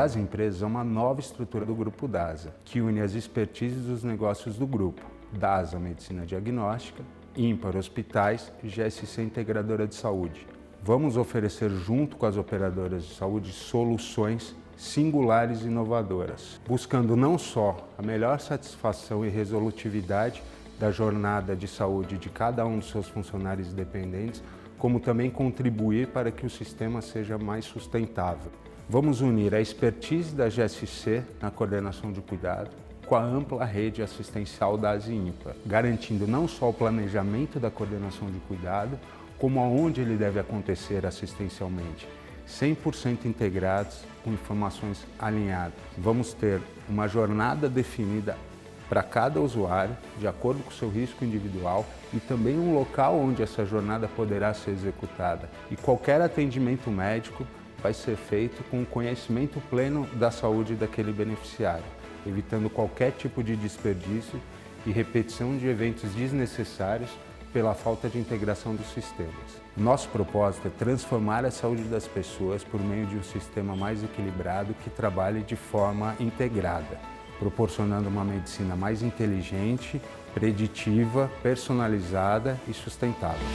das empresas é uma nova estrutura do Grupo DASA, que une as expertises dos negócios do grupo, DASA Medicina Diagnóstica, Ímpar Hospitais e GSC Integradora de Saúde. Vamos oferecer junto com as operadoras de saúde soluções singulares e inovadoras, buscando não só a melhor satisfação e resolutividade da jornada de saúde de cada um dos seus funcionários dependentes, como também contribuir para que o sistema seja mais sustentável. Vamos unir a expertise da GSC na coordenação de cuidado com a ampla rede assistencial da Ímpar, garantindo não só o planejamento da coordenação de cuidado, como aonde ele deve acontecer assistencialmente, 100% integrados, com informações alinhadas. Vamos ter uma jornada definida para cada usuário, de acordo com o seu risco individual, e também um local onde essa jornada poderá ser executada. E qualquer atendimento médico vai ser feito com o conhecimento pleno da saúde daquele beneficiário, evitando qualquer tipo de desperdício e repetição de eventos desnecessários pela falta de integração dos sistemas. Nosso propósito é transformar a saúde das pessoas por meio de um sistema mais equilibrado que trabalhe de forma integrada, proporcionando uma medicina mais inteligente, preditiva, personalizada e sustentável.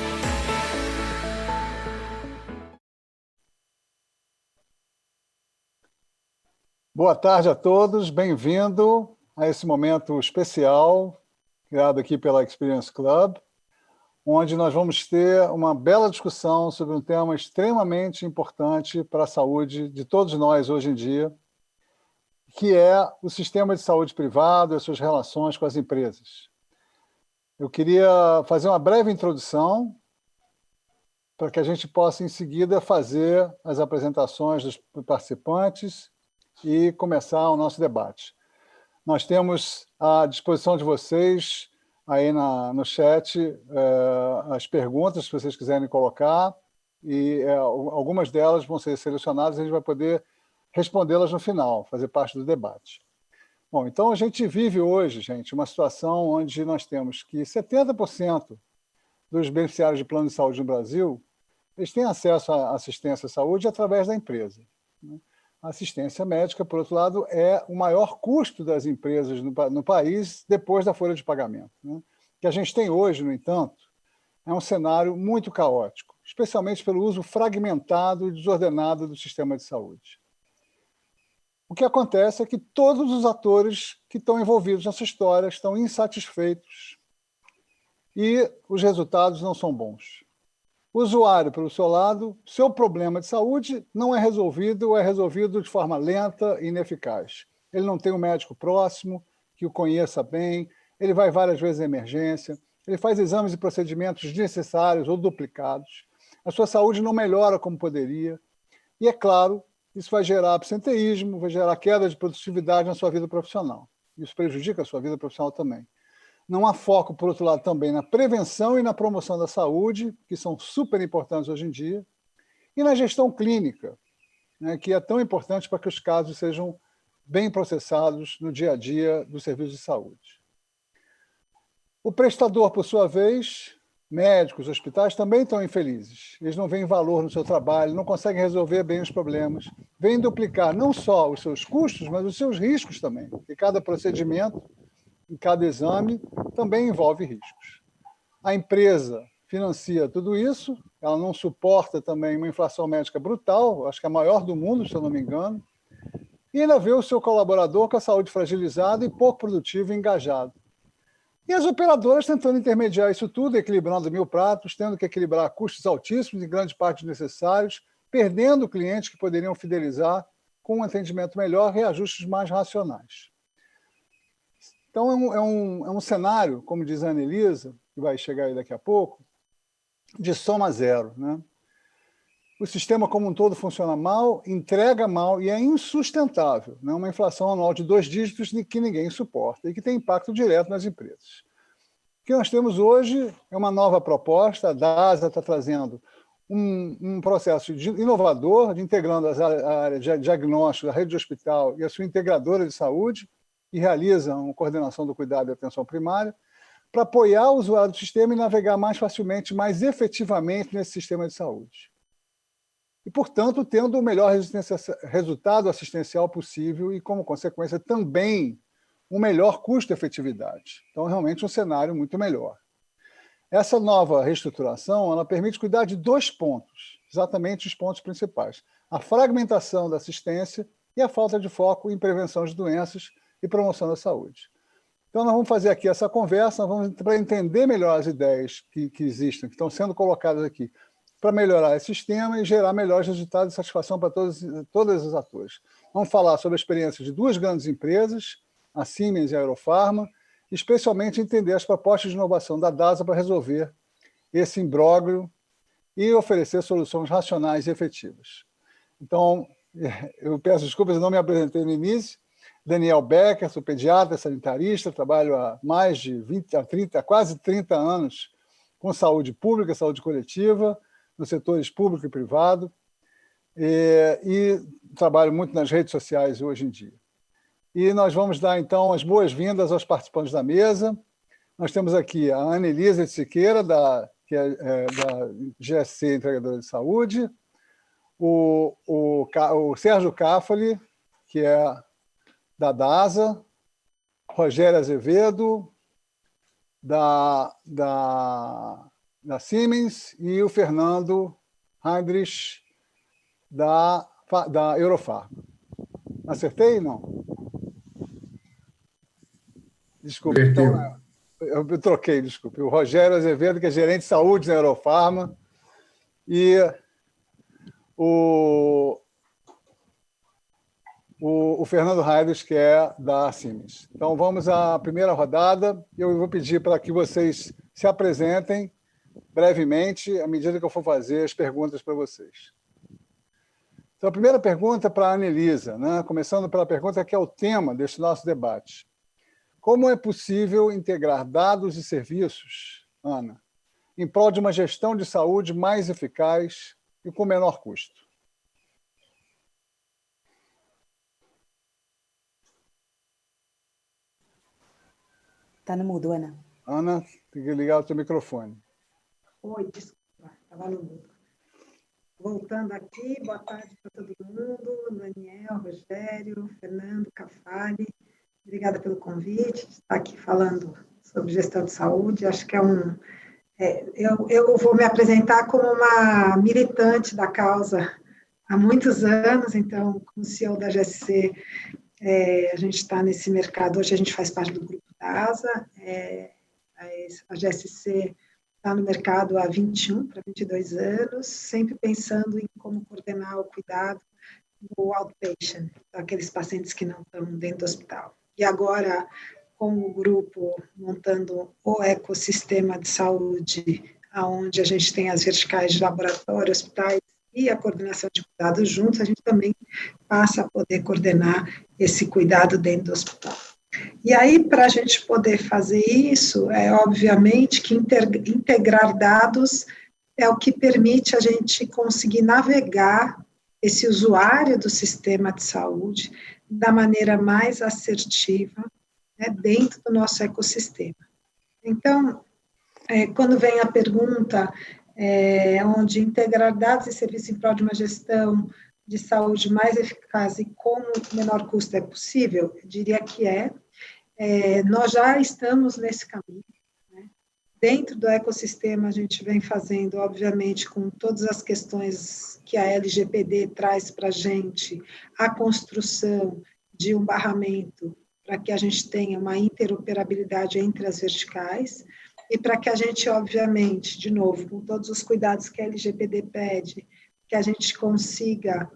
Boa tarde a todos, bem-vindo a esse momento especial criado aqui pela Experience Club, onde nós vamos ter uma bela discussão sobre um tema extremamente importante para a saúde de todos nós hoje em dia, que é o sistema de saúde privado e as suas relações com as empresas. Eu queria fazer uma breve introdução para que a gente possa, em seguida, fazer as apresentações dos participantes e começar o nosso debate. Nós temos à disposição de vocês, aí no chat, as perguntas que vocês quiserem colocar, e algumas delas vão ser selecionadas e a gente vai poder respondê-las no final, fazer parte do debate. Bom, então a gente vive hoje, gente, uma situação onde nós temos que 70% dos beneficiários de plano de saúde no Brasil, eles têm acesso à assistência à saúde através da empresa. A assistência médica, por outro lado, é o maior custo das empresas no país depois da folha de pagamento. O que a gente tem hoje, no entanto, é um cenário muito caótico, especialmente pelo uso fragmentado e desordenado do sistema de saúde. O que acontece é que todos os atores que estão envolvidos nessa história estão insatisfeitos e os resultados não são bons. O usuário, pelo seu lado, seu problema de saúde não é resolvido ou é resolvido de forma lenta e ineficaz. Ele não tem um médico próximo que o conheça bem, ele vai várias vezes à emergência, ele faz exames e procedimentos desnecessários ou duplicados, a sua saúde não melhora como poderia, e, é claro, isso vai gerar absenteísmo, vai gerar queda de produtividade na sua vida profissional. Isso prejudica a sua vida profissional também. Não há foco, por outro lado, também na prevenção e na promoção da saúde, que são super importantes hoje em dia, e na gestão clínica, que é tão importante para que os casos sejam bem processados no dia a dia do serviço de saúde. O prestador, por sua vez, médicos, hospitais, também estão infelizes. Eles não veem valor no seu trabalho, não conseguem resolver bem os problemas, vêm duplicar não só os seus custos, mas os seus riscos também, porque cada procedimento, em cada exame, também envolve riscos. A empresa financia tudo isso, ela não suporta também uma inflação médica brutal, acho que é a maior do mundo, se eu não me engano, e ainda vê o seu colaborador com a saúde fragilizada e pouco produtivo e engajado. E as operadoras tentando intermediar isso tudo, equilibrando 1000 pratos, tendo que equilibrar custos altíssimos, em grande parte necessários, perdendo clientes que poderiam fidelizar com um atendimento melhor, reajustes mais racionais. Então, é um cenário, como diz a Anelisa, que vai chegar aí daqui a pouco, de soma zero. O sistema como um todo funciona mal, entrega mal e é insustentável. Uma inflação anual de 2 dígitos que ninguém suporta e que tem impacto direto nas empresas. O que nós temos hoje é uma nova proposta, a DASA está trazendo um processo inovador, integrando a área de diagnóstico, a rede de hospital e a sua integradora de saúde, que realiza uma coordenação do cuidado e atenção primária, para apoiar o usuário do sistema e navegar mais facilmente, mais efetivamente nesse sistema de saúde. e, portanto, tendo o melhor resultado assistencial possível e, como consequência, também um melhor custo-efetividade. Então, realmente, um cenário muito melhor. Essa nova reestruturação ela permite cuidar de 2 pontos, exatamente os pontos principais: a fragmentação da assistência e a falta de foco em prevenção de doenças e promoção da saúde. Então, nós vamos fazer aqui essa conversa, para entender melhor as ideias que existem, que estão sendo colocadas aqui, para melhorar esse sistema e gerar melhores resultados e satisfação para todos os atores. Vamos falar sobre a experiência de 2 grandes empresas, a Siemens e a Eurofarma, especialmente entender as propostas de inovação da DASA para resolver esse imbróglio e oferecer soluções racionais e efetivas. Então, eu peço desculpas, eu não me apresentei no início. Daniel Becker, sou pediatra, sanitarista, trabalho há quase 30 anos com saúde pública, saúde coletiva, nos setores público e privado, e trabalho muito nas redes sociais hoje em dia. E nós vamos dar, então, as boas-vindas aos participantes da mesa. Nós temos aqui a Ana Elisa de Siqueira, que é da GSC Entregadora de Saúde, o Sérgio Caffoli, que é da DASA, Rogério Azevedo, da Siemens, e o Fernando Heinrich, da Eurofarma. Acertei? Não? Desculpe, então, eu troquei, desculpe. O Rogério Azevedo, que é gerente de saúde da Eurofarma, e o Fernando Heinrich, que é da Siemens. Então, vamos à primeira rodada. Eu vou pedir para que vocês se apresentem brevemente, à medida que eu for fazer as perguntas para vocês. Então, a primeira pergunta é para a Ana Elisa, né? Começando pela pergunta que é o tema deste nosso debate. Como é possível integrar dados e serviços, Ana, em prol de uma gestão de saúde mais eficaz e com menor custo? Está no mudo, Ana. Ana, tem que ligar o seu microfone. Oi, desculpa, estava no mudo. Voltando aqui, boa tarde para todo mundo, Daniel, Rogério, Fernando, Caffali. Obrigada pelo convite, de estar aqui falando sobre gestão de saúde. Acho que eu vou me apresentar como uma militante da causa há muitos anos, então, como CEO da GSC, a gente está nesse mercado, hoje a gente faz parte do grupo DASA, a GSC está no mercado há 21 para 22 anos, sempre pensando em como coordenar o cuidado do outpatient, daqueles pacientes que não estão dentro do hospital. E agora, com o grupo montando o ecossistema de saúde, onde a gente tem as verticais de laboratório, hospitais e a coordenação de cuidados juntos, a gente também passa a poder coordenar esse cuidado dentro do hospital. E aí, para a gente poder fazer isso, obviamente que integrar dados é o que permite a gente conseguir navegar esse usuário do sistema de saúde da maneira mais assertiva, né, dentro do nosso ecossistema. Então, quando vem a pergunta onde integrar dados e serviços em prol de uma gestão de saúde mais eficaz e com menor custo é possível, eu diria que nós já estamos nesse caminho. Né? Dentro do ecossistema, a gente vem fazendo, obviamente, com todas as questões que a LGPD traz para a gente, a construção de um barramento para que a gente tenha uma interoperabilidade entre as verticais e para que a gente, obviamente, de novo, com todos os cuidados que a LGPD pede, que a gente consiga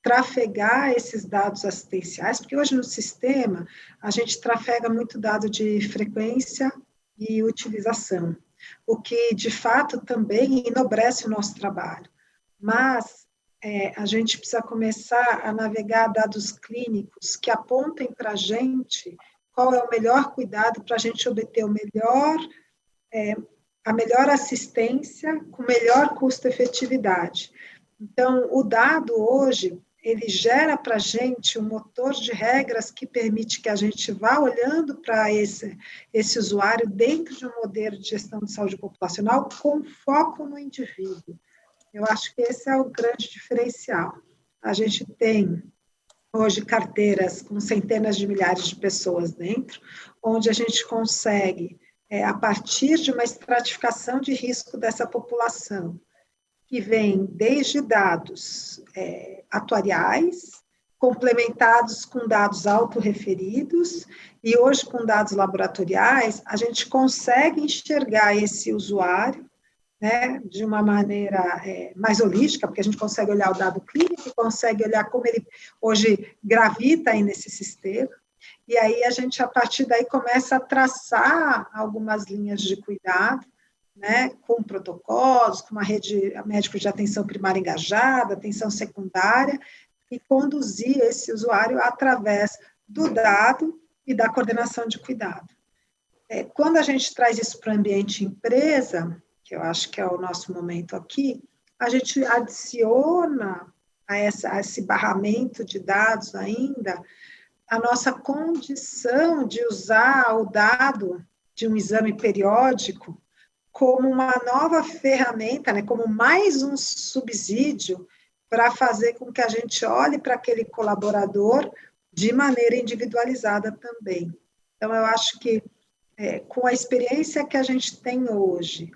trafegar esses dados assistenciais, porque hoje no sistema a gente trafega muito dado de frequência e utilização, o que de fato também enobrece o nosso trabalho. Mas a gente precisa começar a navegar dados clínicos que apontem para a gente qual é o melhor cuidado para a gente obter a melhor assistência com melhor custo-efetividade. Então, o dado hoje, ele gera para a gente um motor de regras que permite que a gente vá olhando para esse usuário dentro de um modelo de gestão de saúde populacional com foco no indivíduo. Eu acho que esse é o grande diferencial. A gente tem hoje carteiras com centenas de milhares de pessoas dentro, onde a gente consegue, a partir de uma estratificação de risco dessa população, que vem desde dados atuariais, complementados com dados autorreferidos, e hoje com dados laboratoriais, a gente consegue enxergar esse usuário, né, de uma maneira mais holística, porque a gente consegue olhar o dado clínico, consegue olhar como ele hoje gravita aí nesse sistema, e aí a gente, a partir daí, começa a traçar algumas linhas de cuidado, né, com protocolos, com uma rede médica de atenção primária engajada, atenção secundária, e conduzir esse usuário através do dado e da coordenação de cuidado. Quando a gente traz isso para o ambiente empresa, que eu acho que é o nosso momento aqui, a gente adiciona a esse barramento de dados ainda a nossa condição de usar o dado de um exame periódico como uma nova ferramenta, né, como mais um subsídio para fazer com que a gente olhe para aquele colaborador de maneira individualizada também. Então, eu acho que, com a experiência que a gente tem hoje,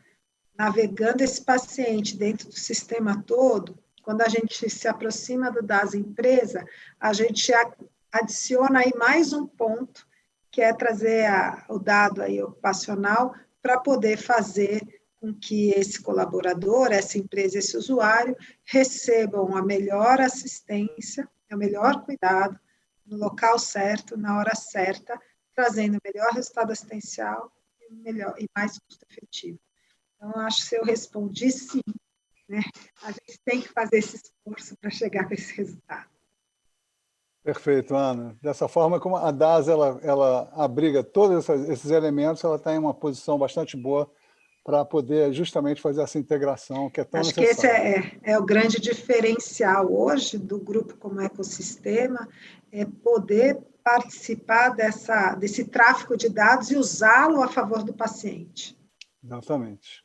navegando esse paciente dentro do sistema todo, quando a gente se aproxima do das empresa, a gente adiciona aí mais um ponto, que é trazer o dado aí ocupacional para poder fazer com que esse colaborador, essa empresa, esse usuário, recebam a melhor assistência, o melhor cuidado, no local certo, na hora certa, trazendo o melhor resultado assistencial e mais custo efetivo. Então, eu acho que se eu respondi sim, né? A gente tem que fazer esse esforço para chegar a esse resultado. Perfeito, Ana. Dessa forma, como a DAS ela abriga todos esses elementos, ela está em uma posição bastante boa para poder justamente fazer essa integração que é tão necessária. Acho que esse é o grande diferencial hoje do grupo como ecossistema, é poder participar desse tráfego de dados e usá-lo a favor do paciente. Exatamente.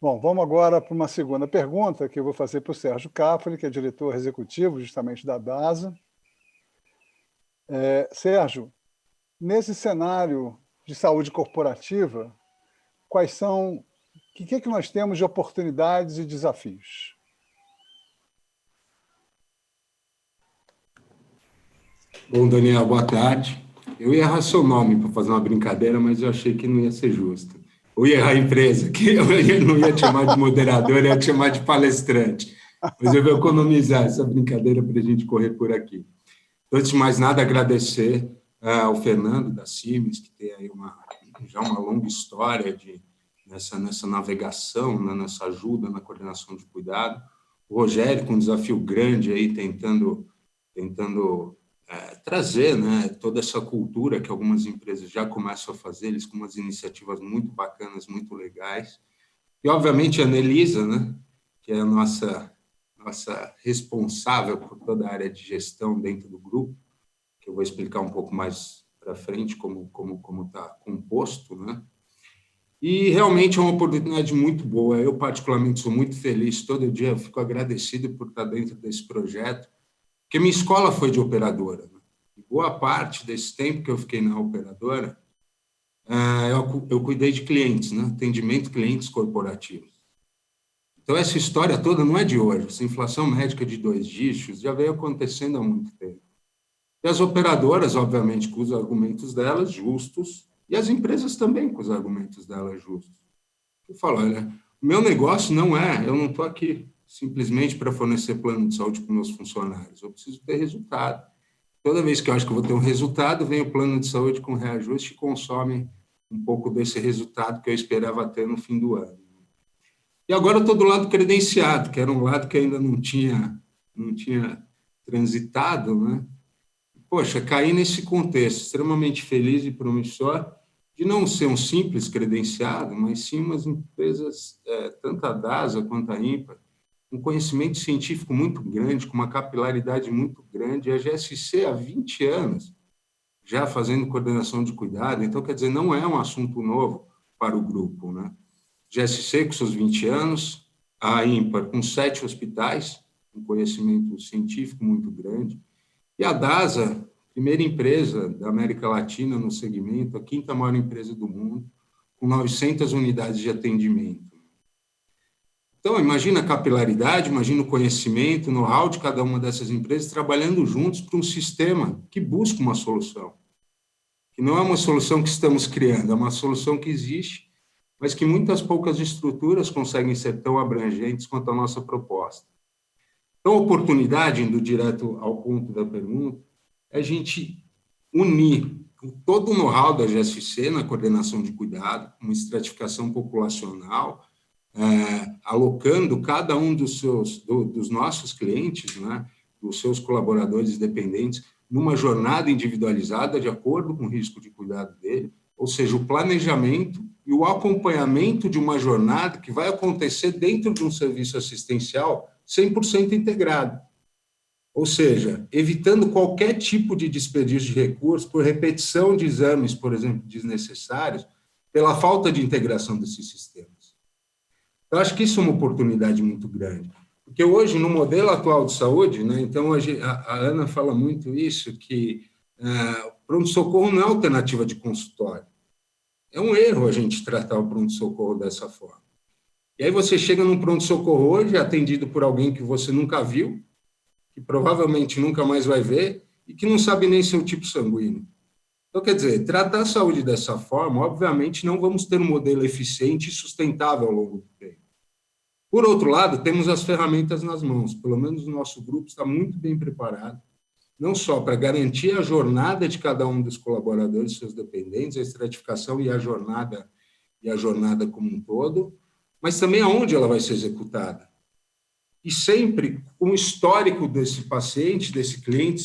Bom, vamos agora para uma segunda pergunta que eu vou fazer para o Sérgio Caffoli, que é diretor executivo justamente da DASA. Sérgio, nesse cenário de saúde corporativa, quais são, o que nós temos de oportunidades e desafios? Bom, Daniel, boa tarde. Eu ia errar seu nome para fazer uma brincadeira, mas eu achei que não ia ser justo. Eu ia errar a empresa, que eu não ia te chamar de moderador, eu ia te chamar de palestrante. Mas eu vou economizar essa brincadeira para a gente correr por aqui. Antes de mais nada, agradecer ao Fernando da Siemens, que tem aí já uma longa história nessa navegação, nessa ajuda na coordenação de cuidado. O Rogério, com um desafio grande aí, tentando trazer, né, toda essa cultura que algumas empresas já começam a fazer, eles com umas iniciativas muito bacanas, muito legais. E, obviamente, a Anelisa, né, que é a nossa responsável por toda a área de gestão dentro do grupo, que eu vou explicar um pouco mais para frente como está composto, né? E realmente é uma oportunidade muito boa. Eu, particularmente, sou muito feliz. Todo dia eu fico agradecido por estar dentro desse projeto, porque minha escola foi de operadora, né? E boa parte desse tempo que eu fiquei na operadora, eu cuidei de clientes, né? Atendimento clientes corporativos. Então, essa história toda não é de hoje. Essa inflação médica de 2 dígitos já veio acontecendo há muito tempo. E as operadoras, obviamente, com os argumentos delas justos, e as empresas também com os argumentos delas justos. Eu falo, olha, o meu negócio eu não estou aqui simplesmente para fornecer plano de saúde para os meus funcionários, eu preciso ter resultado. Toda vez que eu acho que eu vou ter um resultado, vem o plano de saúde com reajuste e consome um pouco desse resultado que eu esperava ter no fim do ano. E agora eu estou do lado credenciado, que era um lado que ainda não tinha transitado, né? Poxa, caí nesse contexto extremamente feliz e promissor de não ser um simples credenciado, mas sim umas empresas, tanto a DASA quanto a IMPA, um conhecimento científico muito grande, com uma capilaridade muito grande, e a GSC há 20 anos já fazendo coordenação de cuidado, então, quer dizer, não é um assunto novo para o grupo, né? GSC com seus 20 anos, a ímpar com 7 hospitais, um conhecimento científico muito grande, e a DASA, primeira empresa da América Latina no segmento, a 5ª maior empresa do mundo, com 900 unidades de atendimento. Então, imagina a capilaridade, imagina o conhecimento, o know-how de cada uma dessas empresas trabalhando juntos para um sistema que busca uma solução. Que não é uma solução que estamos criando, é uma solução que existe, mas que muitas poucas estruturas conseguem ser tão abrangentes quanto a nossa proposta. Então, a oportunidade, indo direto ao ponto da pergunta, é a gente unir todo o know-how da GSC na coordenação de cuidado, uma estratificação populacional, alocando cada um dos nossos clientes, né, dos seus colaboradores dependentes, numa jornada individualizada de acordo com o risco de cuidado dele, ou seja, o planejamento e o acompanhamento de uma jornada que vai acontecer dentro de um serviço assistencial 100% integrado. Ou seja, evitando qualquer tipo de desperdício de recursos por repetição de exames, por exemplo, desnecessários, pela falta de integração desses sistemas. Eu acho que isso é uma oportunidade muito grande, porque hoje, no modelo atual de saúde, né, então hoje a Ana fala muito isso, que o pronto-socorro não é alternativa de consultório. É um erro a gente tratar o pronto-socorro dessa forma. E aí você chega num pronto-socorro hoje, atendido por alguém que você nunca viu, que provavelmente nunca mais vai ver, e que não sabe nem seu tipo sanguíneo. Então, quer dizer, tratar a saúde dessa forma, obviamente, não vamos ter um modelo eficiente e sustentável ao longo do tempo. Por outro lado, temos as ferramentas nas mãos, pelo menos o nosso grupo está muito bem preparado, não só para garantir a jornada de cada um dos colaboradores, seus dependentes, a estratificação e a jornada como um todo, mas também aonde ela vai ser executada. E sempre com o histórico desse paciente, desse cliente,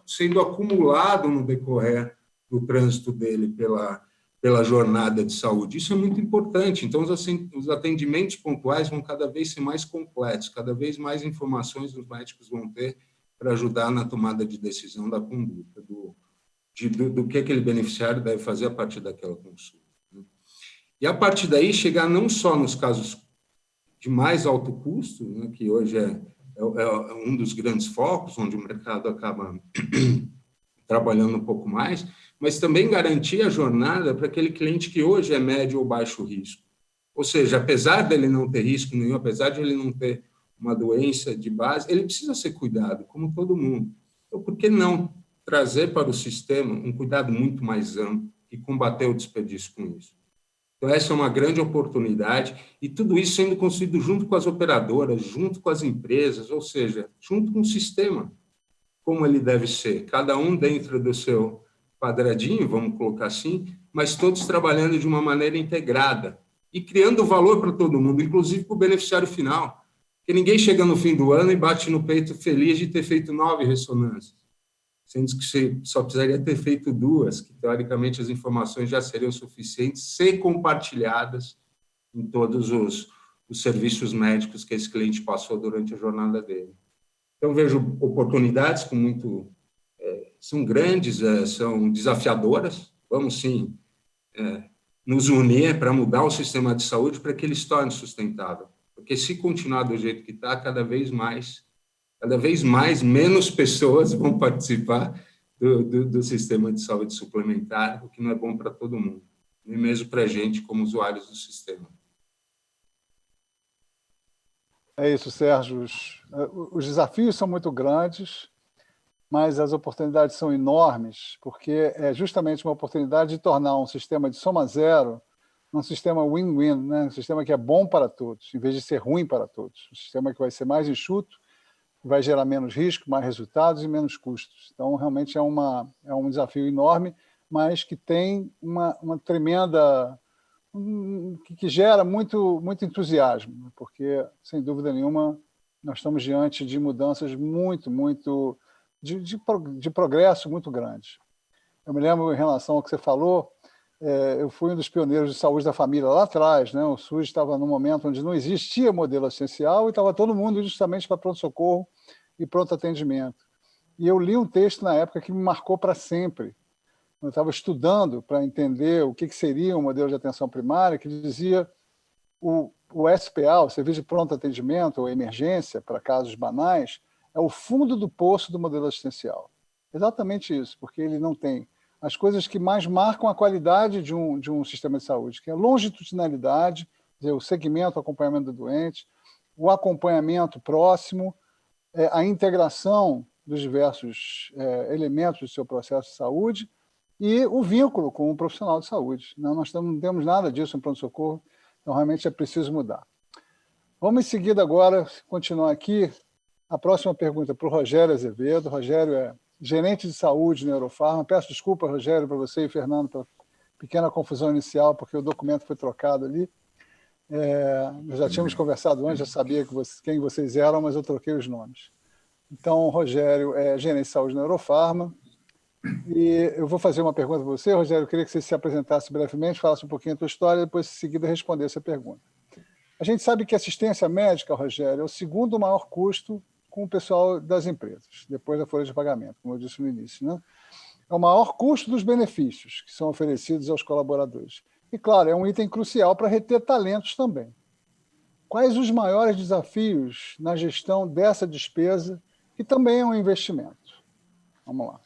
sendo acumulado no decorrer do trânsito dele pela jornada de saúde. Isso é muito importante. Então, os atendimentos pontuais vão cada vez ser mais completos, cada vez mais informações os médicos vão ter para ajudar na tomada de decisão da conduta, do que aquele beneficiário deve fazer a partir daquela consulta. E, a partir daí, chegar não só nos casos de mais alto custo, né, que hoje é um dos grandes focos, onde o mercado acaba trabalhando um pouco mais, mas também garantir a jornada para aquele cliente que hoje é médio ou baixo risco. Ou seja, apesar dele não ter risco nenhum, apesar de ele não ter uma doença de base, ele precisa ser cuidado, como todo mundo. Então, por que não trazer para o sistema um cuidado muito mais amplo e combater o desperdício com isso? Então, essa é uma grande oportunidade, e tudo isso sendo construído junto com as operadoras, junto com as empresas, ou seja, junto com o sistema, como ele deve ser, cada um dentro do seu quadradinho, vamos colocar assim, mas todos trabalhando de uma maneira integrada e criando valor para todo mundo, inclusive para o beneficiário final, porque ninguém chega no fim do ano e bate no peito feliz de ter feito 9 ressonâncias, sendo que você só precisaria ter feito 2, que teoricamente as informações já seriam suficientes, ser compartilhadas em todos os serviços médicos que esse cliente passou durante a jornada dele. Então, vejo oportunidades com muito... são grandes, são desafiadoras. Vamos, sim, nos unir para mudar o sistema de saúde para que ele se torne sustentável. Porque se continuar do jeito que está, cada vez mais, menos pessoas vão participar do sistema de saúde suplementar, o que não é bom para todo mundo, nem mesmo para a gente, como usuários do sistema. É isso, Sérgio. Os desafios são muito grandes, mas as oportunidades são enormes, porque é justamente uma oportunidade de tornar um sistema de soma zero um sistema win-win, né? Um sistema que é bom para todos, em vez de ser ruim para todos. Um sistema que vai ser mais enxuto, vai gerar menos risco, mais resultados e menos custos. Então, realmente é um desafio enorme, mas que tem uma tremenda... que gera muito entusiasmo, porque, sem dúvida nenhuma, nós estamos diante de mudanças de progresso muito grandes. Eu me lembro, em relação ao que você falou, eu fui um dos pioneiros de saúde da família lá atrás, né? O SUS estava num momento onde não existia modelo assistencial e estava todo mundo justamente para pronto-socorro e pronto atendimento. E eu li um texto na época que me marcou para sempre. Eu estava estudando para entender o que seria um modelo de atenção primária, que dizia o SPA, o Serviço de Pronto Atendimento ou Emergência, para casos banais, é o fundo do poço do modelo assistencial. Exatamente isso, porque ele não tem as coisas que mais marcam a qualidade de um sistema de saúde, que é a longitudinalidade, quer dizer, o segmento, o acompanhamento do doente, o acompanhamento próximo, a integração dos diversos elementos do seu processo de saúde e o vínculo com o profissional de saúde. Nós não temos nada disso no pronto-socorro, então realmente é preciso mudar. Vamos em seguida agora continuar aqui. A próxima pergunta é para o Rogério Azevedo. Rogério é gerente de saúde na Eurofarma. Peço desculpa, Rogério, para você e Fernando, pela pequena confusão inicial, porque o documento foi trocado ali. Nós já tínhamos conversado antes, já sabia quem vocês eram, mas eu troquei os nomes. Então, o Rogério é gerente de saúde na Eurofarma. E eu vou fazer uma pergunta para você, Rogério. Eu queria que você se apresentasse brevemente, falasse um pouquinho da tua história e depois, em seguida, respondesse a pergunta. A gente sabe que a assistência médica, Rogério, é o segundo maior custo com o pessoal das empresas, depois da folha de pagamento, como eu disse no início, né? É o maior custo dos benefícios que são oferecidos aos colaboradores. E, claro, é um item crucial para reter talentos também. Quais os maiores desafios na gestão dessa despesa, que também é um investimento? Vamos lá.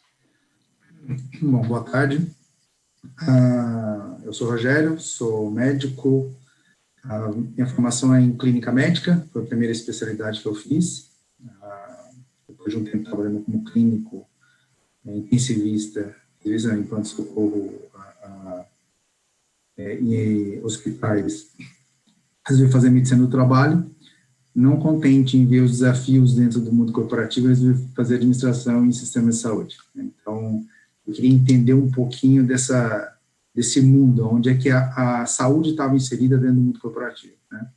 Bom, boa tarde. Eu sou Rogério, sou médico. Minha formação é em clínica médica, foi a primeira especialidade que eu fiz. Depois de um tempo trabalhando como clínico, intensivista, em pronto-socorro em hospitais, resolvi fazer medicina do trabalho. Não contente em ver os desafios dentro do mundo corporativo, resolvi fazer administração em sistemas de saúde. Então, eu queria entender um pouquinho desse mundo, onde é que a saúde estava inserida dentro do mundo corporativo, né?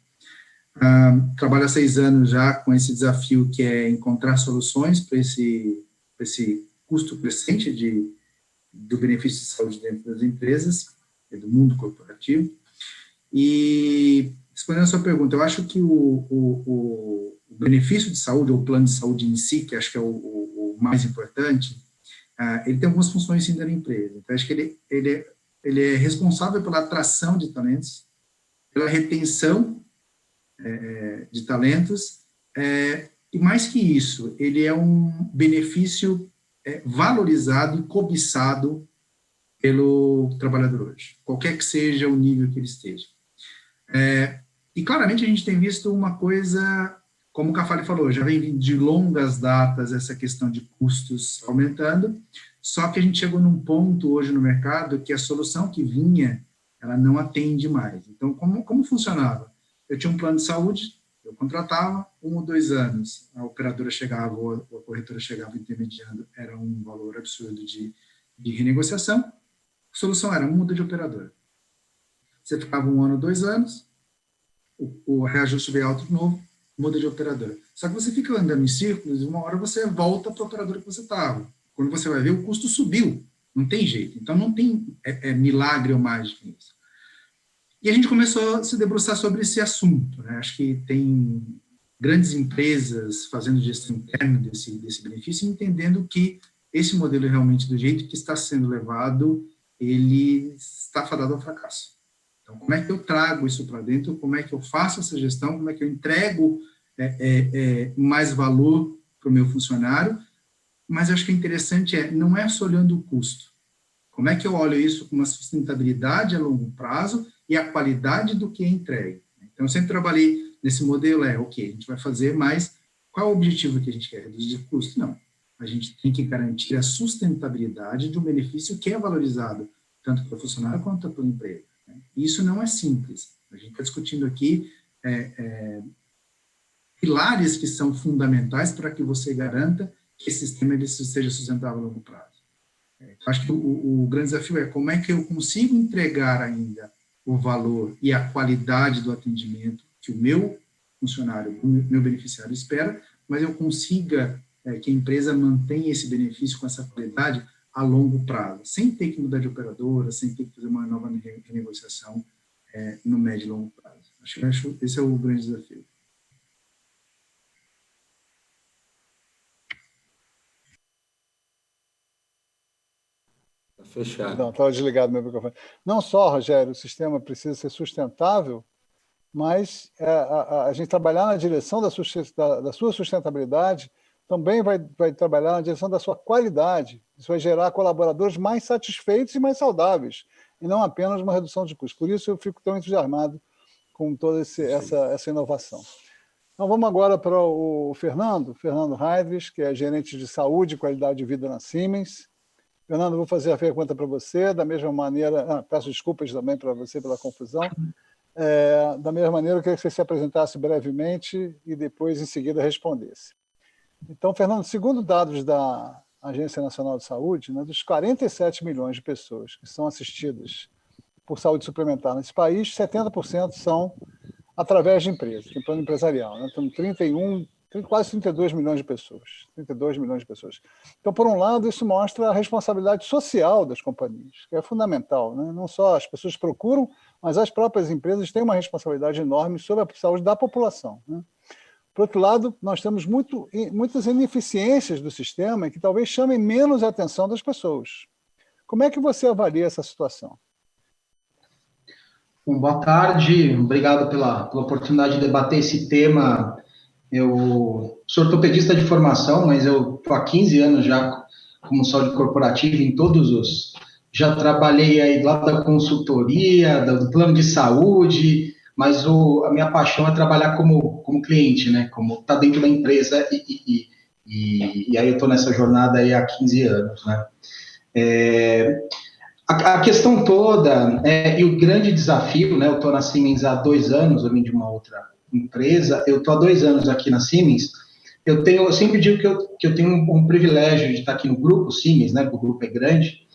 Trabalho há 6 anos já com esse desafio, que é encontrar soluções para esse custo crescente do benefício de saúde dentro das empresas, do mundo corporativo. E, respondendo a sua pergunta, eu acho que o benefício de saúde, ou o plano de saúde em si, que acho que é o mais importante, ele tem algumas funções sim da empresa. Então, acho que ele é responsável pela atração de talentos, pela retenção de talentos, e mais que isso, ele é um benefício valorizado e cobiçado pelo trabalhador hoje, qualquer que seja o nível que ele esteja. E claramente a gente tem visto uma coisa, como o Caffarli falou, já vem de longas datas essa questão de custos aumentando, só que a gente chegou num ponto hoje no mercado que a solução que vinha, ela não atende mais. Então, como funcionava? Eu tinha um plano de saúde, eu contratava, 1 ou 2 anos, a operadora chegava, ou a corretora chegava intermediando, era um valor absurdo de renegociação. A solução era, muda de operadora. Você ficava 1 ano, 2 anos, o reajuste veio alto de novo, muda de operadora. Só que você fica andando em círculos e uma hora você volta para a operadora que você estava. Quando você vai ver, o custo subiu. Não tem jeito. Então, não tem milagre ou mágica nisso. E a gente começou a se debruçar sobre esse assunto, né? Acho que tem grandes empresas fazendo gestão interna desse benefício, entendendo que esse modelo realmente do jeito que está sendo levado, ele está fadado ao fracasso. Então, como é que eu trago isso para dentro? Como é que eu faço essa gestão? Como é que eu entrego mais valor para o meu funcionário? Mas acho que o interessante não é só olhando o custo. Como é que eu olho isso com uma sustentabilidade a longo prazo e a qualidade do que é entregue? Então, eu sempre trabalhei nesse modelo, ok, a gente vai fazer, mas qual é o objetivo que a gente quer? Reduzir o custo? Não. A gente tem que garantir a sustentabilidade de um benefício que é valorizado, tanto para o funcionário quanto para a empresa. Isso não é simples. A gente está discutindo aqui pilares que são fundamentais para que você garanta que esse sistema ele seja sustentável a longo prazo. Acho que o grande desafio é como é que eu consigo entregar ainda o valor e a qualidade do atendimento que o meu funcionário, o meu beneficiário espera, mas eu consiga que a empresa mantenha esse benefício com essa qualidade a longo prazo, sem ter que mudar de operadora, sem ter que fazer uma nova renegociação no médio e longo prazo. Acho que esse é o grande desafio. Fechado. Não, estava desligado meu microfone. Não só, Rogério, o sistema precisa ser sustentável, mas a gente trabalhar na direção da sua sustentabilidade também vai trabalhar na direção da sua qualidade. Isso vai gerar colaboradores mais satisfeitos e mais saudáveis, e não apenas uma redução de custos. Por isso eu fico tão entusiasmado com toda essa inovação. Então vamos agora para o Fernando Heidrich, que é gerente de saúde e qualidade de vida na Siemens. Fernando, vou fazer a pergunta para você, da mesma maneira, peço desculpas também para você pela confusão. Da mesma maneira, eu queria que você se apresentasse brevemente e depois, em seguida, respondesse. Então, Fernando, segundo dados da Agência Nacional de Saúde, né, dos 47 milhões de pessoas que são assistidas por saúde suplementar nesse país, 70% são através de empresas, de plano empresarial. Né? Então, quase 32 milhões de pessoas. 32 milhões de pessoas. Então, por um lado, isso mostra a responsabilidade social das companhias, que é fundamental. Né? Não só as pessoas procuram, mas as próprias empresas têm uma responsabilidade enorme sobre a saúde da população. Né? Por outro lado, nós temos muitas ineficiências do sistema que talvez chamem menos a atenção das pessoas. Como é que você avalia essa situação? Bom, boa tarde, obrigado pela oportunidade de debater esse tema. Eu sou ortopedista de formação, mas eu estou há 15 anos já como saúde corporativa em todos os... Já trabalhei aí lá da consultoria, do plano de saúde, mas a minha paixão é trabalhar como cliente, né? Como tá dentro da empresa e aí eu estou nessa jornada aí há 15 anos, né? A questão toda, e o grande desafio, né? Eu estou na Siemens há 2 anos, eu vim de uma outra empresa, eu estou há 2 anos aqui na Siemens, eu sempre digo que eu tenho um privilégio de estar aqui no grupo Siemens, né? O grupo é grande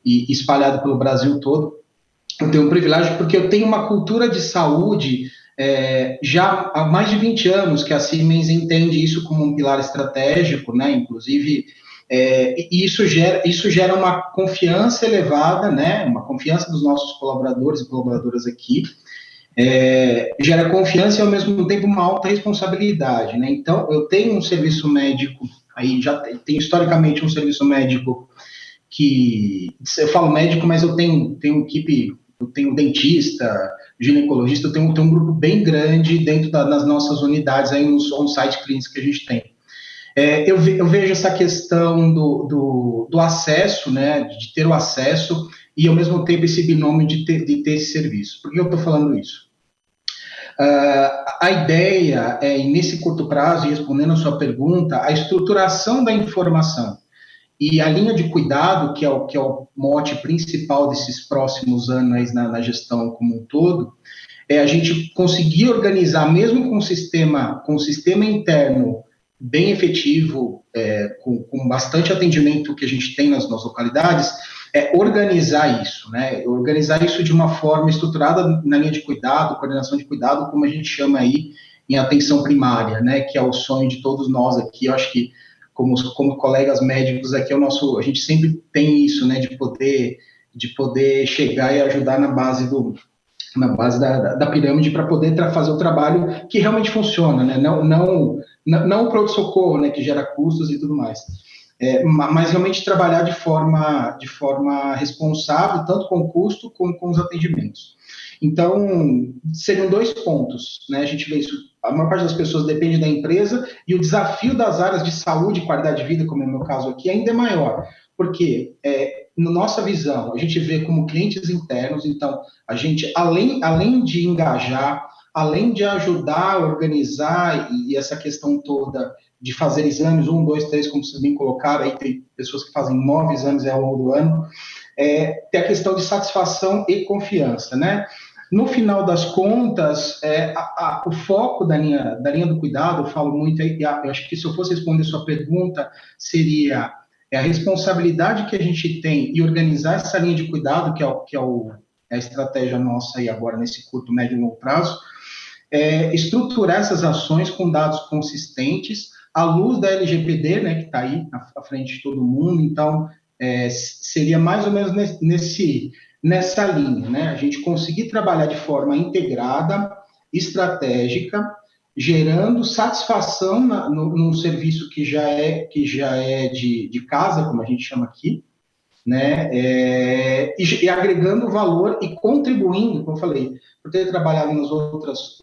e espalhado pelo Brasil todo. Eu tenho um privilégio porque eu tenho uma cultura de saúde já há mais de 20 anos que a Siemens entende isso como um pilar estratégico, né? Inclusive, e isso gera uma confiança elevada, né? Uma confiança dos nossos colaboradores e colaboradoras aqui, gera confiança e ao mesmo tempo uma alta responsabilidade, né? Então, eu tenho um serviço médico, aí já tem historicamente um serviço médico que, eu falo médico, mas eu tenho equipe, eu tenho dentista, ginecologista, eu tenho um grupo bem grande dentro das nossas unidades, aí nos on-site clientes que a gente tem. Eu vejo essa questão do acesso, né, de ter o acesso e, ao mesmo tempo, esse binômio de ter esse serviço. Por que eu estou falando isso? A ideia é, nesse curto prazo, e respondendo a sua pergunta, a estruturação da informação e a linha de cuidado, que é o mote principal desses próximos anos na gestão como um todo, a gente conseguir organizar, mesmo com um sistema interno bem efetivo, com bastante atendimento que a gente tem nas localidades, organizar isso, né? Organizar isso de uma forma estruturada na linha de cuidado, coordenação de cuidado, como a gente chama aí em atenção primária, né? Que é o sonho de todos nós aqui. Eu acho que como colegas médicos aqui, a gente sempre tem isso, né? De poder chegar e ajudar na base da pirâmide para poder fazer o trabalho que realmente funciona, né? Não o pronto-socorro, né? Que gera custos e tudo mais. Mas realmente trabalhar de forma responsável, tanto com o custo como com os atendimentos. Então, seriam 2 pontos, né? A gente vê isso, a maior parte das pessoas depende da empresa, e o desafio das áreas de saúde e qualidade de vida, como é o meu caso aqui, ainda é maior, porque, na nossa visão, a gente vê como clientes internos, então, a gente, além de engajar, além de ajudar a organizar, e essa questão toda de fazer exames, 1, 2, 3, como vocês bem colocaram, aí tem pessoas que fazem 9 exames ao longo do ano, tem a questão de satisfação e confiança, né? No final das contas, o foco da linha do cuidado, eu falo muito, eu acho que se eu fosse responder sua pergunta, seria a responsabilidade que a gente tem e organizar essa linha de cuidado, que é a estratégia nossa aí agora, nesse curto, médio e longo prazo, estruturar essas ações com dados consistentes, à luz da LGPD, né, que está aí à frente de todo mundo. Então, seria mais ou menos nessa linha, né, a gente conseguir trabalhar de forma integrada, estratégica, gerando satisfação num serviço que já é de casa, como a gente chama aqui, né? E agregando valor e contribuindo, como eu falei, por ter trabalhado nos outros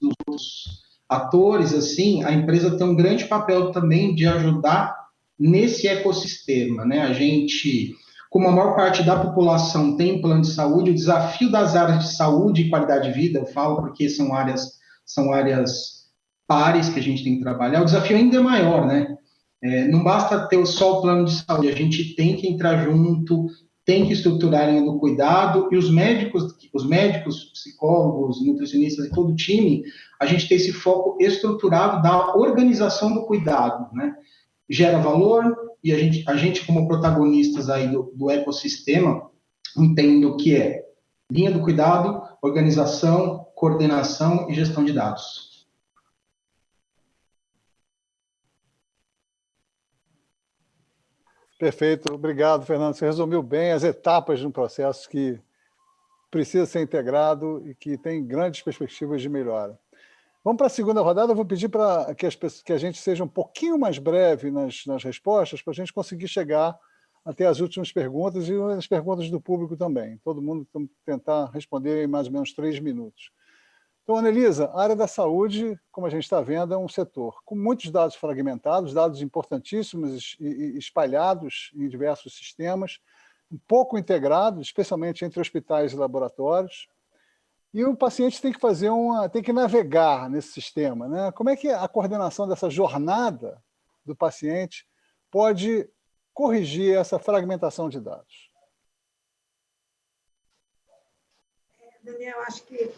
atores, assim, a empresa tem um grande papel também de ajudar nesse ecossistema, né? A gente, como a maior parte da população tem plano de saúde, o desafio das áreas de saúde e qualidade de vida, eu falo porque são áreas pares que a gente tem que trabalhar, o desafio ainda é maior, né? Não basta ter só o plano de saúde, a gente tem que entrar junto, tem que estruturar a linha do cuidado, e os médicos, psicólogos, nutricionistas e todo o time, a gente tem esse foco estruturado da organização do cuidado, né? Gera valor, e a gente como protagonistas aí do ecossistema, entende o que é linha do cuidado, organização, coordenação e gestão de dados. Perfeito, obrigado, Fernando. Você resumiu bem as etapas de um processo que precisa ser integrado e que tem grandes perspectivas de melhora. Vamos para a segunda rodada. Eu vou pedir para que a gente seja um pouquinho mais breve nas respostas, para a gente conseguir chegar até as últimas perguntas e as perguntas do público também. Todo mundo tentar responder em mais ou menos 3 minutos. Então, Anelisa, a área da saúde, como a gente está vendo, é um setor com muitos dados fragmentados, dados importantíssimos e espalhados em diversos sistemas, um pouco integrados, especialmente entre hospitais e laboratórios. E o paciente tem que tem que navegar nesse sistema, né? Como é que a coordenação dessa jornada do paciente pode corrigir essa fragmentação de dados? Daniel, acho que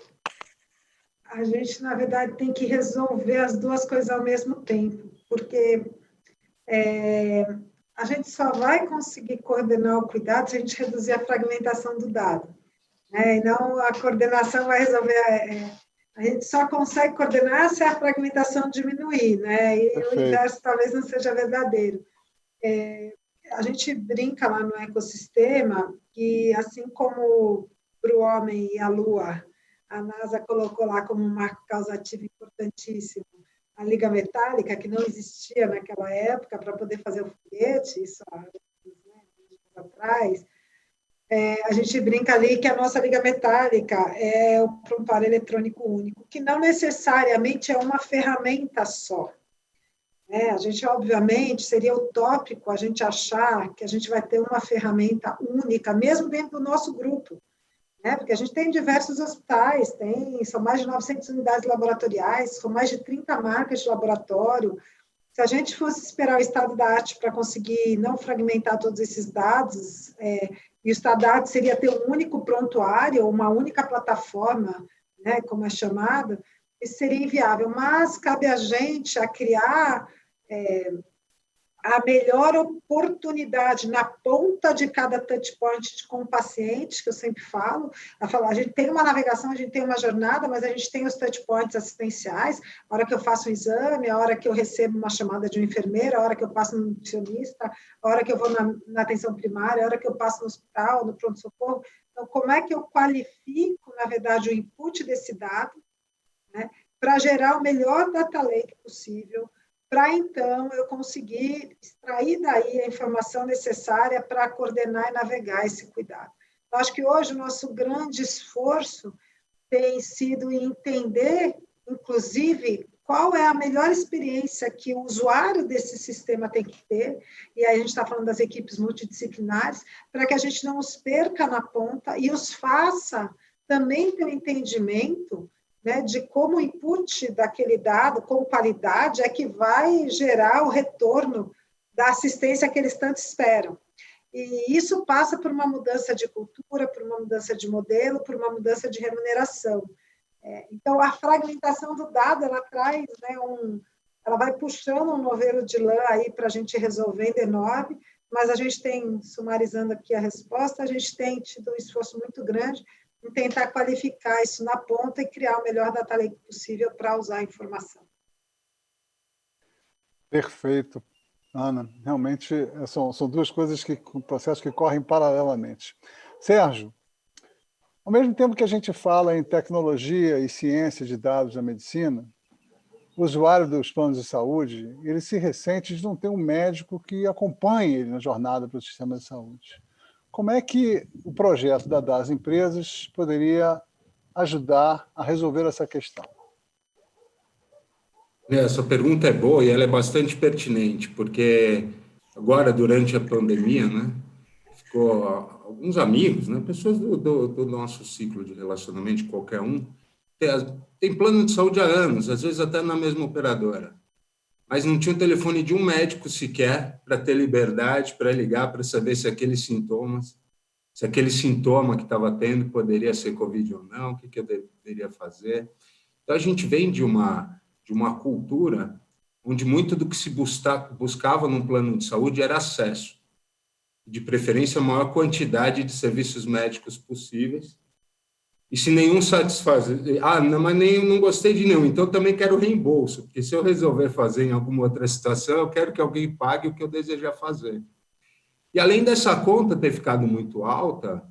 a gente, na verdade, tem que resolver as duas coisas ao mesmo tempo, porque a gente só vai conseguir coordenar o cuidado se a gente reduzir a fragmentação do dado. E não a coordenação vai resolver. A gente só consegue coordenar se a fragmentação diminuir, né? E Perfeito. O inverso talvez não seja verdadeiro. A gente brinca lá no ecossistema que, assim como para o homem e a Lua, a NASA colocou lá como um marco causativo importantíssimo a liga metálica, que não existia naquela época para poder fazer o foguete, isso há anos atrás. A gente brinca ali que a nossa liga metálica é o prontuário eletrônico único, que não necessariamente é uma ferramenta só. A gente, obviamente, seria utópico a gente achar que a gente vai ter uma ferramenta única, mesmo dentro do nosso grupo. Porque a gente tem diversos hospitais, são mais de 900 unidades laboratoriais, são mais de 30 marcas de laboratório. Se a gente fosse esperar o estado da arte para conseguir não fragmentar todos esses dados, e o estado da arte seria ter um único prontuário, uma única plataforma, como é chamada, isso seria inviável. Mas cabe a gente a criar a melhor oportunidade na ponta de cada touchpoint com o paciente, que eu sempre falo. A gente tem uma navegação, a gente tem uma jornada, mas a gente tem os touchpoints assistenciais, a hora que eu faço um exame, a hora que eu recebo uma chamada de um enfermeiro, a hora que eu passo no nutricionista, a hora que eu vou na atenção primária, a hora que eu passo no hospital, no pronto-socorro. Então, como é que eu qualifico, na verdade, o input desse dado, para gerar o melhor data lake possível, para, então, eu conseguir extrair daí a informação necessária para coordenar e navegar esse cuidado. Eu acho que hoje o nosso grande esforço tem sido entender, inclusive, qual é a melhor experiência que o usuário desse sistema tem que ter, e aí a gente está falando das equipes multidisciplinares, para que a gente não os perca na ponta e os faça também ter um entendimento de como o input daquele dado, com qualidade, é que vai gerar o retorno da assistência que eles tanto esperam. E isso passa por uma mudança de cultura, por uma mudança de modelo, por uma mudança de remuneração. Então, a fragmentação do dado, ela traz, ela vai puxando um novelo de lã aí para a gente resolvendo enorme, mas a gente tem, sumarizando aqui a resposta, a gente tem tido um esforço muito grande em tentar qualificar isso na ponta e criar o melhor data lake possível para usar a informação. Perfeito, Ana. Realmente são duas coisas processos que correm paralelamente. Sérgio, ao mesmo tempo que a gente fala em tecnologia e ciência de dados da medicina, o usuário dos planos de saúde, ele se ressente de não ter um médico que acompanhe ele na jornada para o sistema de saúde. como é que o projeto das empresas poderia ajudar a resolver essa questão? Essa pergunta é boa e ela é bastante pertinente, porque agora, durante a pandemia, né, ficou alguns amigos, né, pessoas do nosso ciclo de relacionamento, qualquer um, tem plano de saúde há anos, às vezes até na mesma operadora, mas não tinha o telefone de um médico sequer para ter liberdade para ligar, para saber se aquele sintoma que estava tendo poderia ser Covid ou não, o que eu deveria fazer. Então, a gente vem de uma cultura onde muito do que se buscava num plano de saúde era acesso, de preferência a maior quantidade de serviços médicos possíveis, e se nenhum satisfazer, não, mas não gostei de nenhum, então eu também quero reembolso, porque se eu resolver fazer em alguma outra situação, eu quero que alguém pague o que eu desejar fazer. E além dessa conta ter ficado muito alta,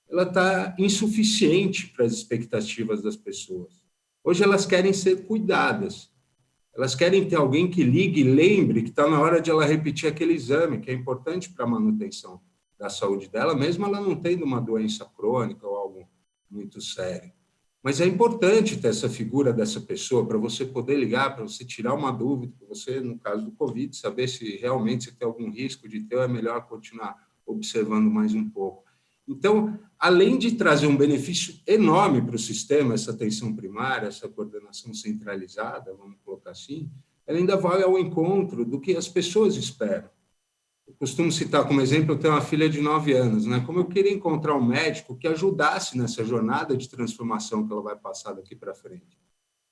ela está insuficiente para as expectativas das pessoas. Hoje elas querem ser cuidadas, elas querem ter alguém que ligue e lembre que está na hora de ela repetir aquele exame, que é importante para a manutenção da saúde dela, mesmo ela não tendo uma doença crônica ou algo muito sério. Mas é importante ter essa figura dessa pessoa para você poder ligar, para você tirar uma dúvida, para você, no caso do Covid, saber se realmente você tem algum risco de ter ou é melhor continuar observando mais um pouco. Então, além de trazer um benefício enorme para o sistema, essa atenção primária, essa coordenação centralizada, vamos colocar assim, ela ainda vai ao encontro do que as pessoas esperam. Eu costumo citar como exemplo, eu tenho uma filha de 9 anos, né? Como eu queria encontrar um médico que ajudasse nessa jornada de transformação que ela vai passar daqui para frente.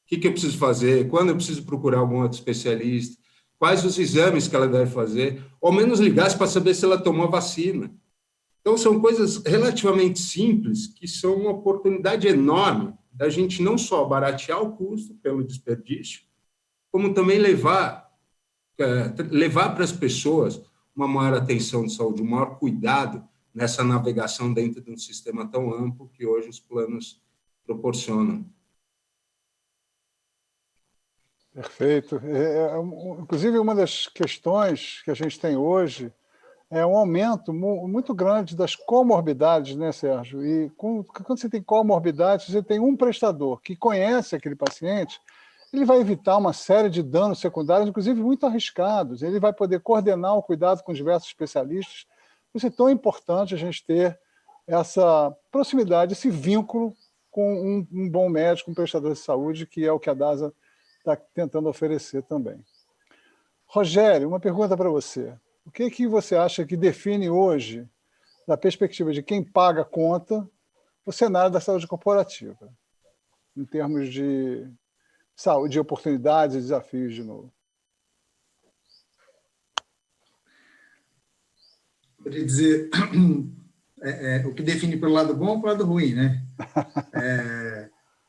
O que eu preciso fazer? Quando eu preciso procurar algum outro especialista? Quais os exames que ela deve fazer? Ou ao menos ligasse para saber se ela tomou a vacina. Então, são coisas relativamente simples que são uma oportunidade enorme da gente não só baratear o custo pelo desperdício, como também levar para as pessoas uma maior atenção de saúde, um maior cuidado nessa navegação dentro de um sistema tão amplo que hoje os planos proporcionam. Perfeito. Inclusive, uma das questões que a gente tem hoje é um aumento muito grande das comorbidades, né, Sérgio? E quando você tem comorbidades, você tem um prestador que conhece aquele paciente, ele vai evitar uma série de danos secundários, inclusive muito arriscados. Ele vai poder coordenar o cuidado com diversos especialistas. Por isso é tão importante a gente ter essa proximidade, esse vínculo com um bom médico, um prestador de saúde, que é o que a DASA está tentando oferecer também. Rogério, uma pergunta para você. O que você acha que define hoje, da perspectiva de quem paga a conta, o cenário da saúde corporativa, em termos de saúde, de oportunidades e desafios de novo? Poderia dizer o que define pelo lado bom ou pelo lado ruim, né?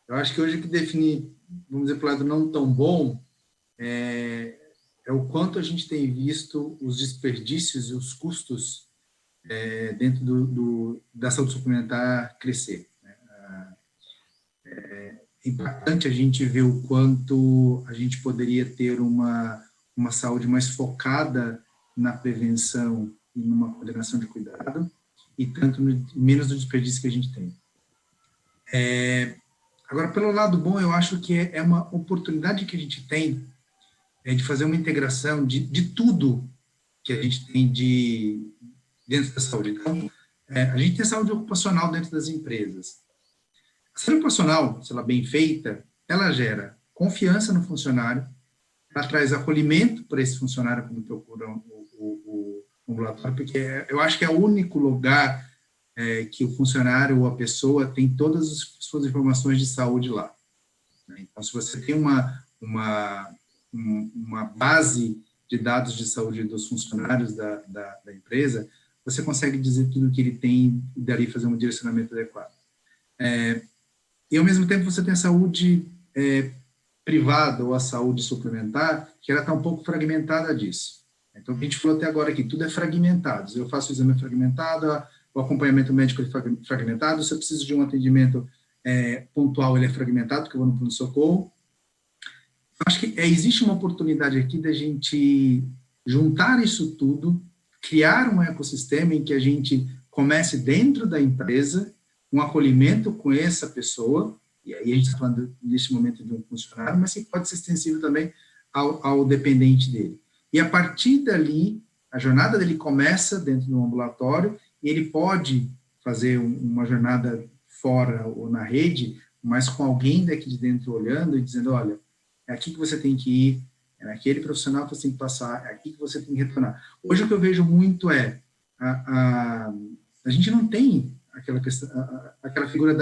Eu acho que hoje o que define, vamos dizer, pelo lado não tão bom é o quanto a gente tem visto os desperdícios e os custos dentro da saúde suplementar crescer. É impactante a gente ver o quanto a gente poderia ter uma saúde mais focada na prevenção e numa coordenação de cuidado, e tanto menos do desperdício que a gente tem. Agora, pelo lado bom, eu acho que é uma oportunidade que a gente tem de fazer uma integração de tudo que a gente tem dentro da saúde. Então, a gente tem saúde ocupacional dentro das empresas. A saúde ocupacional, se ela é bem feita, ela gera confiança no funcionário, ela traz acolhimento para esse funcionário quando procura o ambulatório, porque eu acho que é o único lugar que o funcionário ou a pessoa tem todas as suas informações de saúde lá. Então, se você tem uma base de dados de saúde dos funcionários da empresa, você consegue dizer tudo o que ele tem e dali fazer um direcionamento adequado. E, ao mesmo tempo, você tem a saúde privada ou a saúde suplementar, que ela está um pouco fragmentada disso. Então, o que a gente falou até agora aqui, tudo é fragmentado. Eu faço o exame fragmentado, o acompanhamento médico é fragmentado, se eu preciso de um atendimento pontual, ele é fragmentado, porque eu vou no pronto-socorro. Acho que existe uma oportunidade aqui da gente juntar isso tudo, criar um ecossistema em que a gente comece dentro da empresa, um acolhimento com essa pessoa, e aí a gente está falando neste momento de um funcionário, mas que pode ser extensível também ao dependente dele. E a partir dali, a jornada dele começa dentro do ambulatório, e ele pode fazer uma jornada fora ou na rede, mas com alguém daqui de dentro olhando e dizendo, olha, é aqui que você tem que ir, é naquele profissional que você tem que passar, é aqui que você tem que retornar. Hoje o que eu vejo muito é, a gente não tem aquela figura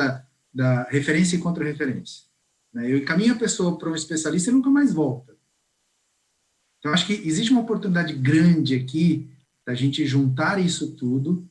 da referência e contra-referência. Né? Eu encaminho a pessoa para um especialista e nunca mais volta. Então, acho que existe uma oportunidade grande aqui da gente juntar isso tudo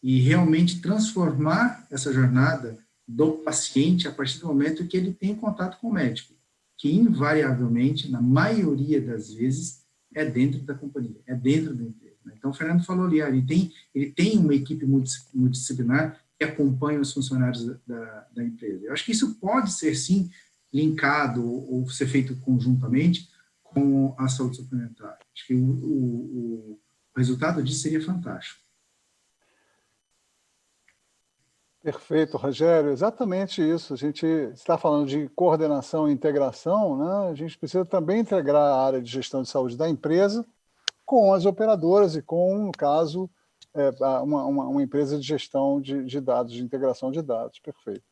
e realmente transformar essa jornada do paciente a partir do momento que ele tem contato com o médico, que invariavelmente, na maioria das vezes, é dentro da companhia, é dentro da empresa. Então, o Fernando falou ali, ele tem uma equipe multidisciplinar que acompanha os funcionários da empresa. Eu acho que isso pode ser, sim, linkado ou ser feito conjuntamente com a saúde suplementar. Acho que o resultado disso seria fantástico. Perfeito, Rogério. Exatamente isso. A gente está falando de coordenação e integração, né? A gente precisa também integrar a área de gestão de saúde da empresa com as operadoras e com, no caso, uma empresa de gestão de dados, de integração de dados. Perfeito.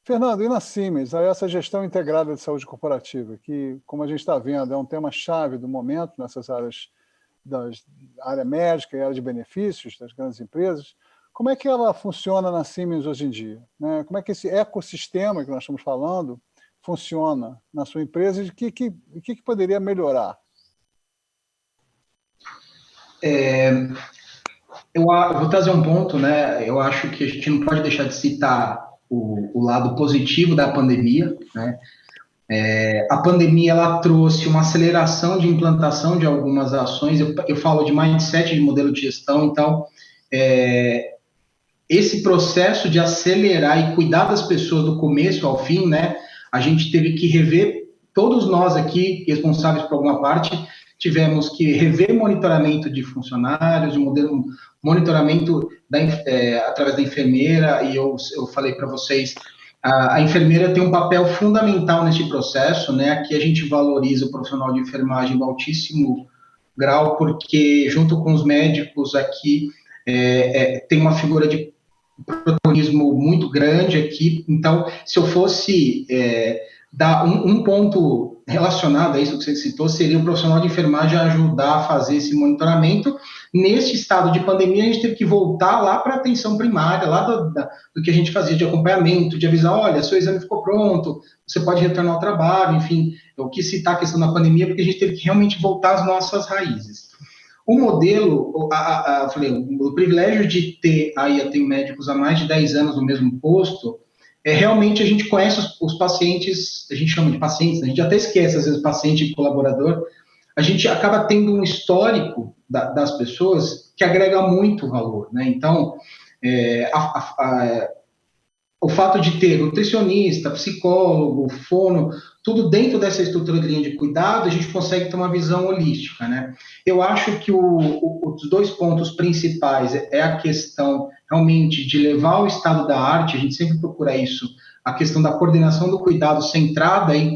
Fernando, e na Siemens, essa gestão integrada de saúde corporativa, que, como a gente está vendo, é um tema-chave do momento nessas áreas, da área médica e área de benefícios das grandes empresas, como é que ela funciona na Siemens hoje em dia? Né? Como é que esse ecossistema que nós estamos falando funciona na sua empresa e o que poderia melhorar? Eu vou trazer um ponto, né? Eu acho que a gente não pode deixar de citar o lado positivo da pandemia, né? A pandemia ela trouxe uma aceleração de implantação de algumas ações. Eu falo de mindset, de modelo de gestão. Então, esse processo de acelerar e cuidar das pessoas do começo ao fim, né? A gente teve que rever, todos nós aqui responsáveis por alguma parte, tivemos que rever monitoramento de funcionários, o modelo monitoramento através da enfermeira, e eu falei para vocês, a enfermeira tem um papel fundamental nesse processo, né? Aqui a gente valoriza o profissional de enfermagem do altíssimo grau, porque junto com os médicos aqui tem uma figura de protagonismo muito grande aqui. Então, se eu fosse dar um ponto relacionado a isso que você citou, seria o profissional de enfermagem ajudar a fazer esse monitoramento. Neste estado de pandemia, a gente teve que voltar lá para a atenção primária, lá do que a gente fazia de acompanhamento, de avisar, olha, seu exame ficou pronto, você pode retornar ao trabalho, enfim. Eu quis citar a questão da pandemia porque a gente teve que realmente voltar às nossas raízes. O modelo, o privilégio de ter, aí eu tenho médicos há mais de 10 anos no mesmo posto, realmente a gente conhece os pacientes, a gente chama de pacientes, a gente até esquece às vezes paciente e colaborador, a gente acaba tendo um histórico das pessoas que agrega muito valor, né? Então, o fato de ter nutricionista, psicólogo, fono, tudo dentro dessa estrutura de linha de cuidado, a gente consegue ter uma visão holística, né? Eu acho que os dois pontos principais é a questão, realmente, de levar o estado da arte, a gente sempre procura isso, a questão da coordenação do cuidado centrada aí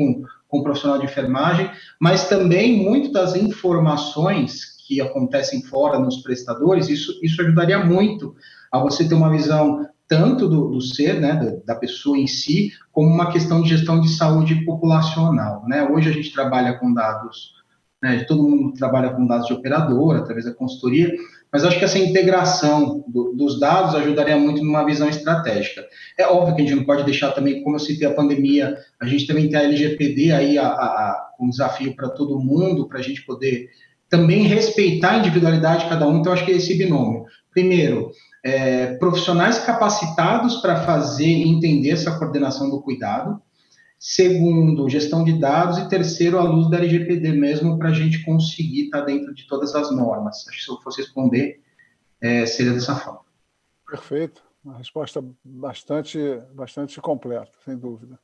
com o profissional de enfermagem, mas também muito das informações que acontecem fora nos prestadores, isso ajudaria muito a você ter uma visão tanto do ser, né, da pessoa em si, como uma questão de gestão de saúde populacional, né? Hoje a gente trabalha com dados, né, todo mundo trabalha com dados de operadora, através da consultoria, mas acho que essa integração dos dados ajudaria muito numa visão estratégica. É óbvio que a gente não pode deixar também, como eu citei a pandemia, a gente também tem a LGPD aí, um desafio para todo mundo, para a gente poder também respeitar a individualidade de cada um, então acho que é esse binômio. Primeiro, profissionais capacitados para fazer e entender essa coordenação do cuidado. Segundo, gestão de dados. E terceiro, a luz da LGPD mesmo, para a gente conseguir estar dentro de todas as normas. Acho que se eu fosse responder, seria dessa forma. Perfeito. Uma resposta bastante completa, sem dúvida.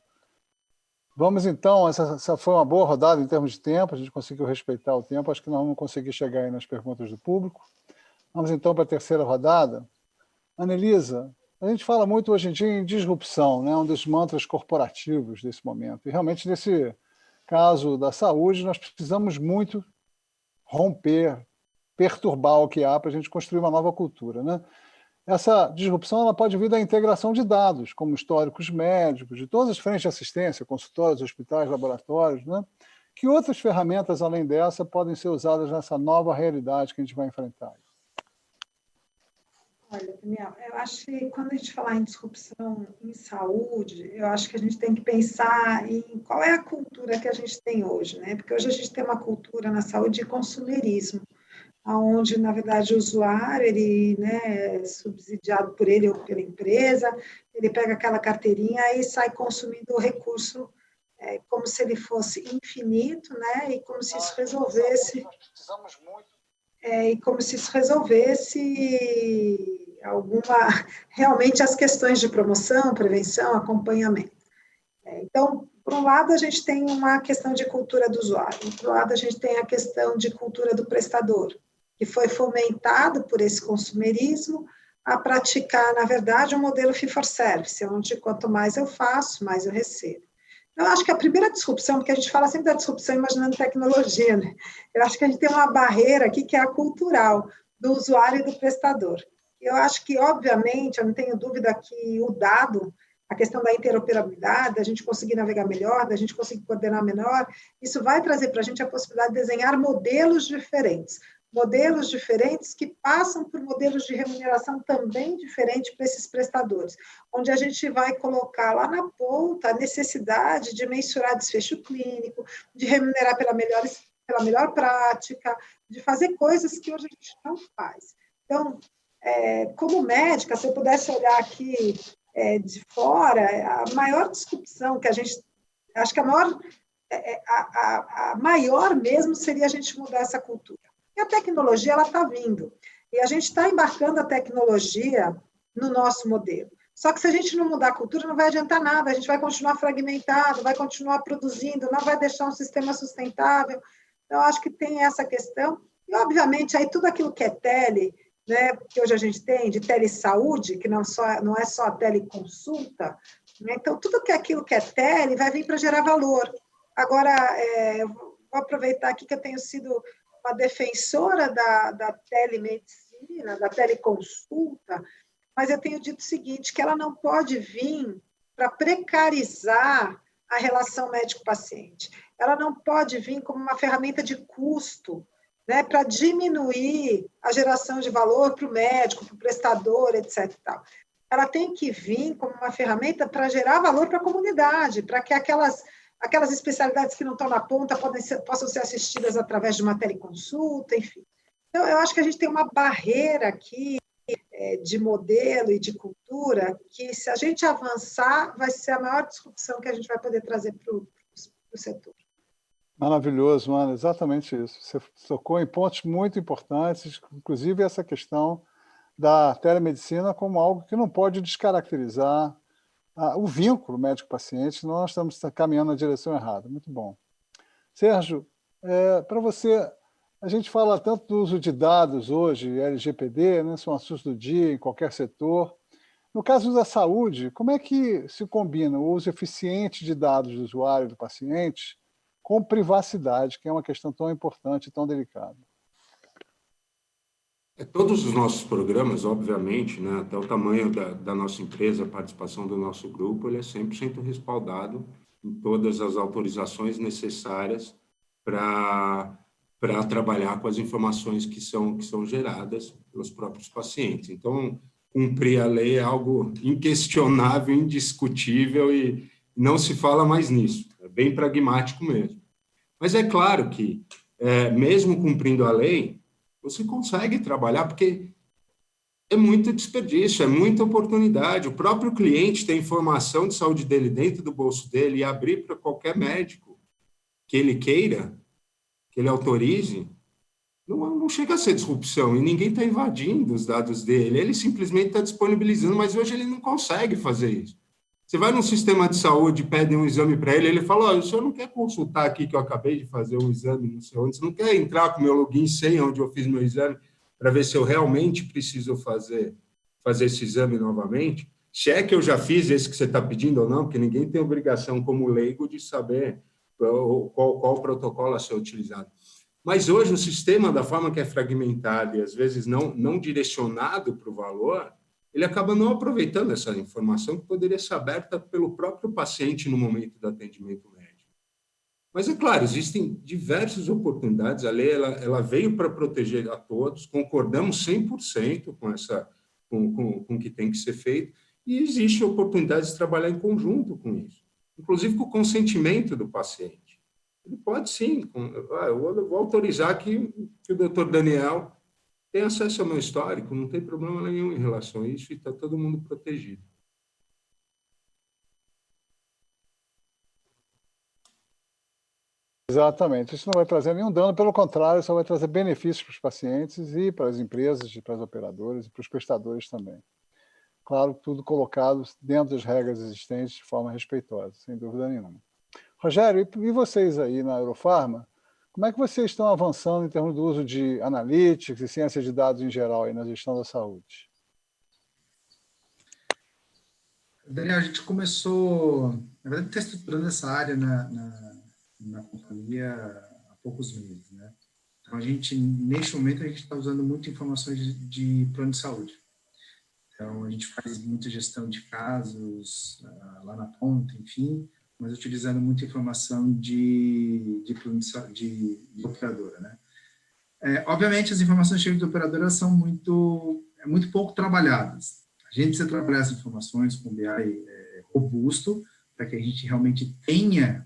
Vamos então, essa foi uma boa rodada em termos de tempo, a gente conseguiu respeitar o tempo, acho que nós vamos conseguir chegar aí nas perguntas do público. Vamos então para a terceira rodada. Anelisa, a gente fala muito hoje em dia em disrupção, né? Um dos mantras corporativos desse momento. E realmente, nesse caso da saúde, nós precisamos muito romper, perturbar o que há para a gente construir uma nova cultura, né? Essa disrupção ela pode vir da integração de dados, como históricos médicos, de todas as frentes de assistência, consultórios, hospitais, laboratórios, né? Que outras ferramentas, além dessa, podem ser usadas nessa nova realidade que a gente vai enfrentar? Olha, Daniel, eu acho que quando a gente falar em disrupção em saúde, eu acho que a gente tem que pensar em qual é a cultura que a gente tem hoje, né? Porque hoje a gente tem uma cultura na saúde de consumerismo, onde, na verdade, o usuário, ele, né, é subsidiado por ele ou pela empresa, ele pega aquela carteirinha e sai consumindo o recurso como se ele fosse infinito, né? E como se isso resolvesse... realmente as questões de promoção, prevenção, acompanhamento. Então, por um lado, a gente tem uma questão de cultura do usuário, por outro lado, a gente tem a questão de cultura do prestador, que foi fomentado por esse consumerismo a praticar, na verdade, um modelo fee for service, onde quanto mais eu faço, mais eu recebo. Eu acho que a primeira disrupção, porque a gente fala sempre da disrupção imaginando tecnologia, né? Eu acho que a gente tem uma barreira aqui que é a cultural, do usuário e do prestador. Eu acho que, obviamente, eu não tenho dúvida que o dado, a questão da interoperabilidade, da gente conseguir navegar melhor, da gente conseguir coordenar melhor, isso vai trazer para a gente a possibilidade de desenhar modelos diferentes que passam por modelos de remuneração também diferentes para esses prestadores, onde a gente vai colocar lá na ponta a necessidade de mensurar desfecho clínico, de remunerar pela melhor prática, de fazer coisas que hoje a gente não faz. Então, como médica, se eu pudesse olhar aqui de fora, a maior disrupção que a gente... Acho que a maior mesmo seria a gente mudar essa cultura. E a tecnologia, ela está vindo. E a gente está embarcando a tecnologia no nosso modelo. Só que se a gente não mudar a cultura, não vai adiantar nada. A gente vai continuar fragmentado, vai continuar produzindo, não vai deixar um sistema sustentável. Então, acho que tem essa questão. E, obviamente, aí tudo aquilo que é tele, né, que hoje a gente tem, de telesaúde, que não é só a teleconsulta, né, então, tudo que é aquilo que é tele vai vir para gerar valor. Agora, eu vou aproveitar aqui que eu tenho sido uma defensora da telemedicina, da teleconsulta, mas eu tenho dito o seguinte, que ela não pode vir para precarizar a relação médico-paciente. Ela não pode vir como uma ferramenta de custo, né, para diminuir a geração de valor para o médico, para o prestador, etc. Ela tem que vir como uma ferramenta para gerar valor para a comunidade, para que aquelas especialidades que não estão na ponta possam ser assistidas através de uma teleconsulta, enfim. Então, eu acho que a gente tem uma barreira aqui de modelo e de cultura que, se a gente avançar, vai ser a maior disrupção que a gente vai poder trazer para o setor. Maravilhoso, Ana, exatamente isso. Você tocou em pontos muito importantes, inclusive essa questão da telemedicina como algo que não pode descaracterizar o vínculo médico-paciente, senão nós estamos caminhando na direção errada. Muito bom. Sérgio, para você, a gente fala tanto do uso de dados hoje, LGPD, né, são assuntos do dia em qualquer setor. No caso da saúde, como é que se combina o uso eficiente de dados do usuário e do paciente com privacidade, que é uma questão tão importante e tão delicada? Todos os nossos programas, obviamente, né, até o tamanho da nossa empresa, a participação do nosso grupo, ele é 100% respaldado em todas as autorizações necessárias para trabalhar com as informações que são geradas pelos próprios pacientes. Então, cumprir a lei é algo inquestionável, indiscutível e não se fala mais nisso. É bem pragmático mesmo. Mas é claro que, mesmo cumprindo a lei, você consegue trabalhar, porque é muito desperdício, é muita oportunidade. O próprio cliente tem informação de saúde dele dentro do bolso dele e abrir para qualquer médico que ele queira, que ele autorize, não chega a ser disrupção, e ninguém está invadindo os dados dele, ele simplesmente está disponibilizando, mas hoje ele não consegue fazer isso. Você vai num sistema de saúde, pede um exame para ele, ele fala, o senhor não quer consultar aqui que eu acabei de fazer um exame, não sei onde, você não quer entrar com o meu login, sei onde eu fiz meu exame, para ver se eu realmente preciso fazer fazer esse exame novamente, se é que eu já fiz esse que você está pedindo ou não, porque ninguém tem obrigação como leigo de saber qual protocolo a ser utilizado. Mas hoje o sistema, da forma que é fragmentado e às vezes não direcionado para o valor, ele acaba não aproveitando essa informação que poderia ser aberta pelo próprio paciente no momento do atendimento médico. Mas, é claro, existem diversas oportunidades. A lei ela veio para proteger a todos, concordamos 100% com o que tem que ser feito, e existe a oportunidade de trabalhar em conjunto com isso, inclusive com o consentimento do paciente. Ele pode, sim, eu vou autorizar que o doutor Daniel tem acesso ao meu histórico, não tem problema nenhum em relação a isso, e está todo mundo protegido. Exatamente. Isso não vai trazer nenhum dano, pelo contrário, só vai trazer benefícios para os pacientes e para as empresas, para as operadoras e para os prestadores também. Claro, tudo colocado dentro das regras existentes de forma respeitosa, sem dúvida nenhuma. Rogério, e vocês aí na Eurofarma, como é que vocês estão avançando em termos do uso de analytics e ciência de dados em geral aí na gestão da saúde? Daniel, a gente começou, na verdade, está estruturando essa área na companhia há poucos meses, né? Então, neste momento, a gente está usando muito informações de plano de saúde. Então, a gente faz muita gestão de casos lá na ponta, enfim, mas utilizando muita informação de plano de operadora, né? Obviamente, as informações de operadora são muito pouco trabalhadas. A gente precisa trabalhar essas informações com BI robusto, para que a gente realmente tenha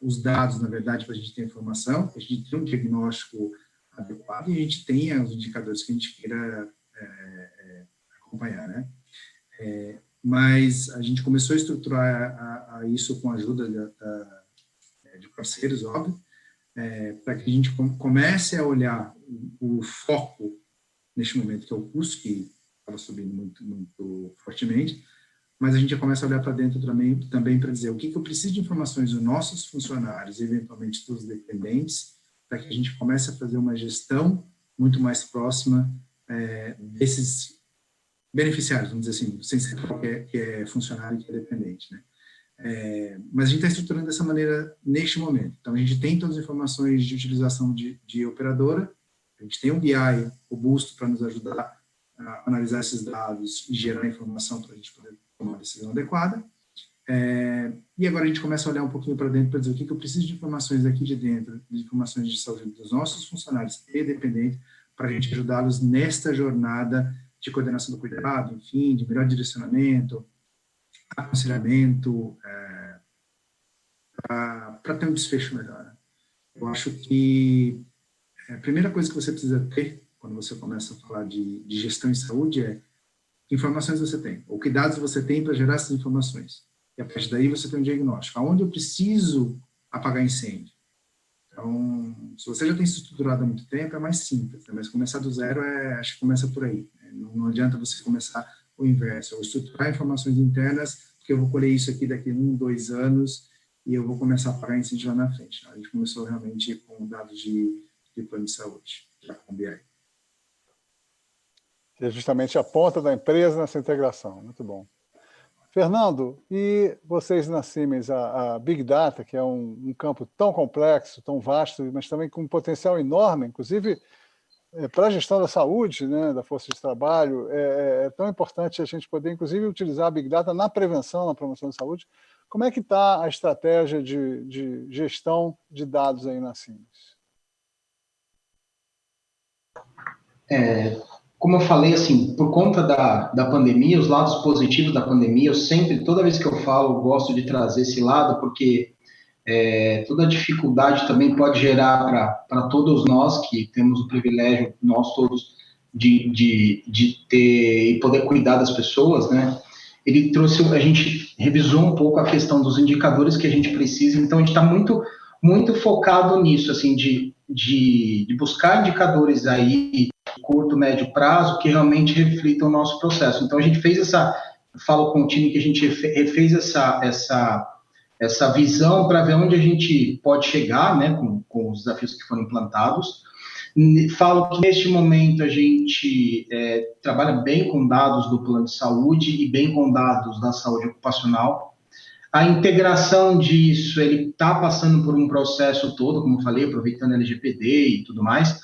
os dados, na verdade, para a gente ter informação, a gente tenha um diagnóstico adequado e a gente tenha os indicadores que a gente queira acompanhar, né? Mas a gente começou a estruturar isso com a ajuda de parceiros, óbvio, para que a gente comece a olhar o foco neste momento, que é o custo, que estava subindo muito fortemente, mas a gente já começa a olhar para dentro também para dizer o que eu preciso de informações dos nossos funcionários, eventualmente dos dependentes, para que a gente comece a fazer uma gestão muito mais próxima desses beneficiários, vamos dizer assim, sem ser que é funcionário e que é dependente, né? Mas a gente está estruturando dessa maneira neste momento. Então, a gente tem todas as informações de utilização de operadora, a gente tem um BI robusto para nos ajudar a analisar esses dados e gerar informação para a gente poder tomar uma decisão adequada. E agora a gente começa a olhar um pouquinho para dentro para dizer o que eu preciso de informações aqui de dentro, de informações de saúde dos nossos funcionários e dependentes, para a gente ajudá-los nesta jornada de coordenação do cuidado, enfim, de melhor direcionamento, aconselhamento, para ter um desfecho melhor. Eu acho que a primeira coisa que você precisa ter, quando você começa a falar de gestão em saúde, é que informações você tem, ou que dados você tem para gerar essas informações. E a partir daí você tem um diagnóstico. Aonde eu preciso apagar incêndio? Então, se você já tem isso estruturado há muito tempo, é mais simples, né? Mas começar do zero, acho que começa por aí. Né? Não adianta você começar o inverso, ou estruturar informações internas, porque eu vou colher isso aqui daqui a 1, 2 anos, e eu vou começar a apagar incêndio lá na frente. A gente começou realmente com dados de plano de saúde, já com BI. Que é justamente a ponta da empresa nessa integração. Muito bom. Fernando, e vocês na Siemens, a Big Data, que é um campo tão complexo, tão vasto, mas também com um potencial enorme, inclusive para a gestão da saúde, né, da força de trabalho, é tão importante a gente poder, inclusive, utilizar a Big Data na prevenção, na promoção da saúde. Como é que está a estratégia de gestão de dados aí na Siemens? Como eu falei, assim, por conta da pandemia, os lados positivos da pandemia, eu sempre, toda vez que eu falo, gosto de trazer esse lado, porque toda dificuldade também pode gerar para todos nós, que temos o privilégio, nós todos, de ter e poder cuidar das pessoas, né? Ele trouxe, a gente revisou um pouco a questão dos indicadores que a gente precisa, então a gente está muito focado nisso, assim, de buscar indicadores aí, curto, médio prazo, que realmente reflitam o nosso processo. Então, a gente fez falo com o time que a gente fez essa visão para ver onde a gente pode chegar, né, com os desafios que foram implantados. Falo que, neste momento, a gente trabalha bem com dados do plano de saúde e bem com dados da saúde ocupacional. A integração disso, ele está passando por um processo todo, como eu falei, aproveitando LGPD e tudo mais.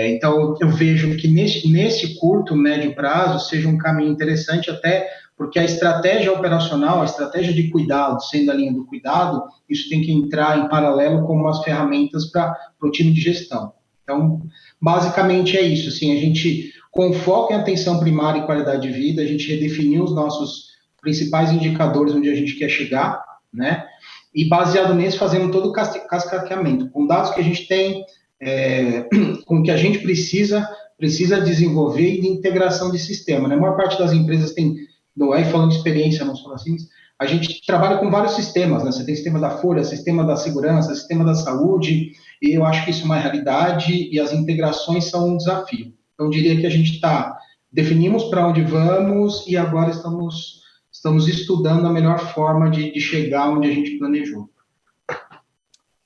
Então, eu vejo que nesse curto, médio prazo, seja um caminho interessante, até porque a estratégia operacional, a estratégia de cuidado, sendo a linha do cuidado, isso tem que entrar em paralelo com umas ferramentas para o time de gestão. Então, basicamente é isso. Assim, a gente, com foco em atenção primária e qualidade de vida, a gente redefiniu os nossos principais indicadores onde a gente quer chegar, né? E baseado nisso, fazendo todo o cascateamento, com dados que a gente tem, com o que a gente precisa desenvolver e de integração de sistema, né? A maior parte das empresas tem, não é falando de experiência, não só assim, a gente trabalha com vários sistemas, né? Você tem sistema da Folha, sistema da segurança, sistema da saúde, e eu acho que isso é uma realidade e as integrações são um desafio. Então, eu diria que a gente definimos para onde vamos e agora estamos estudando a melhor forma de chegar onde a gente planejou.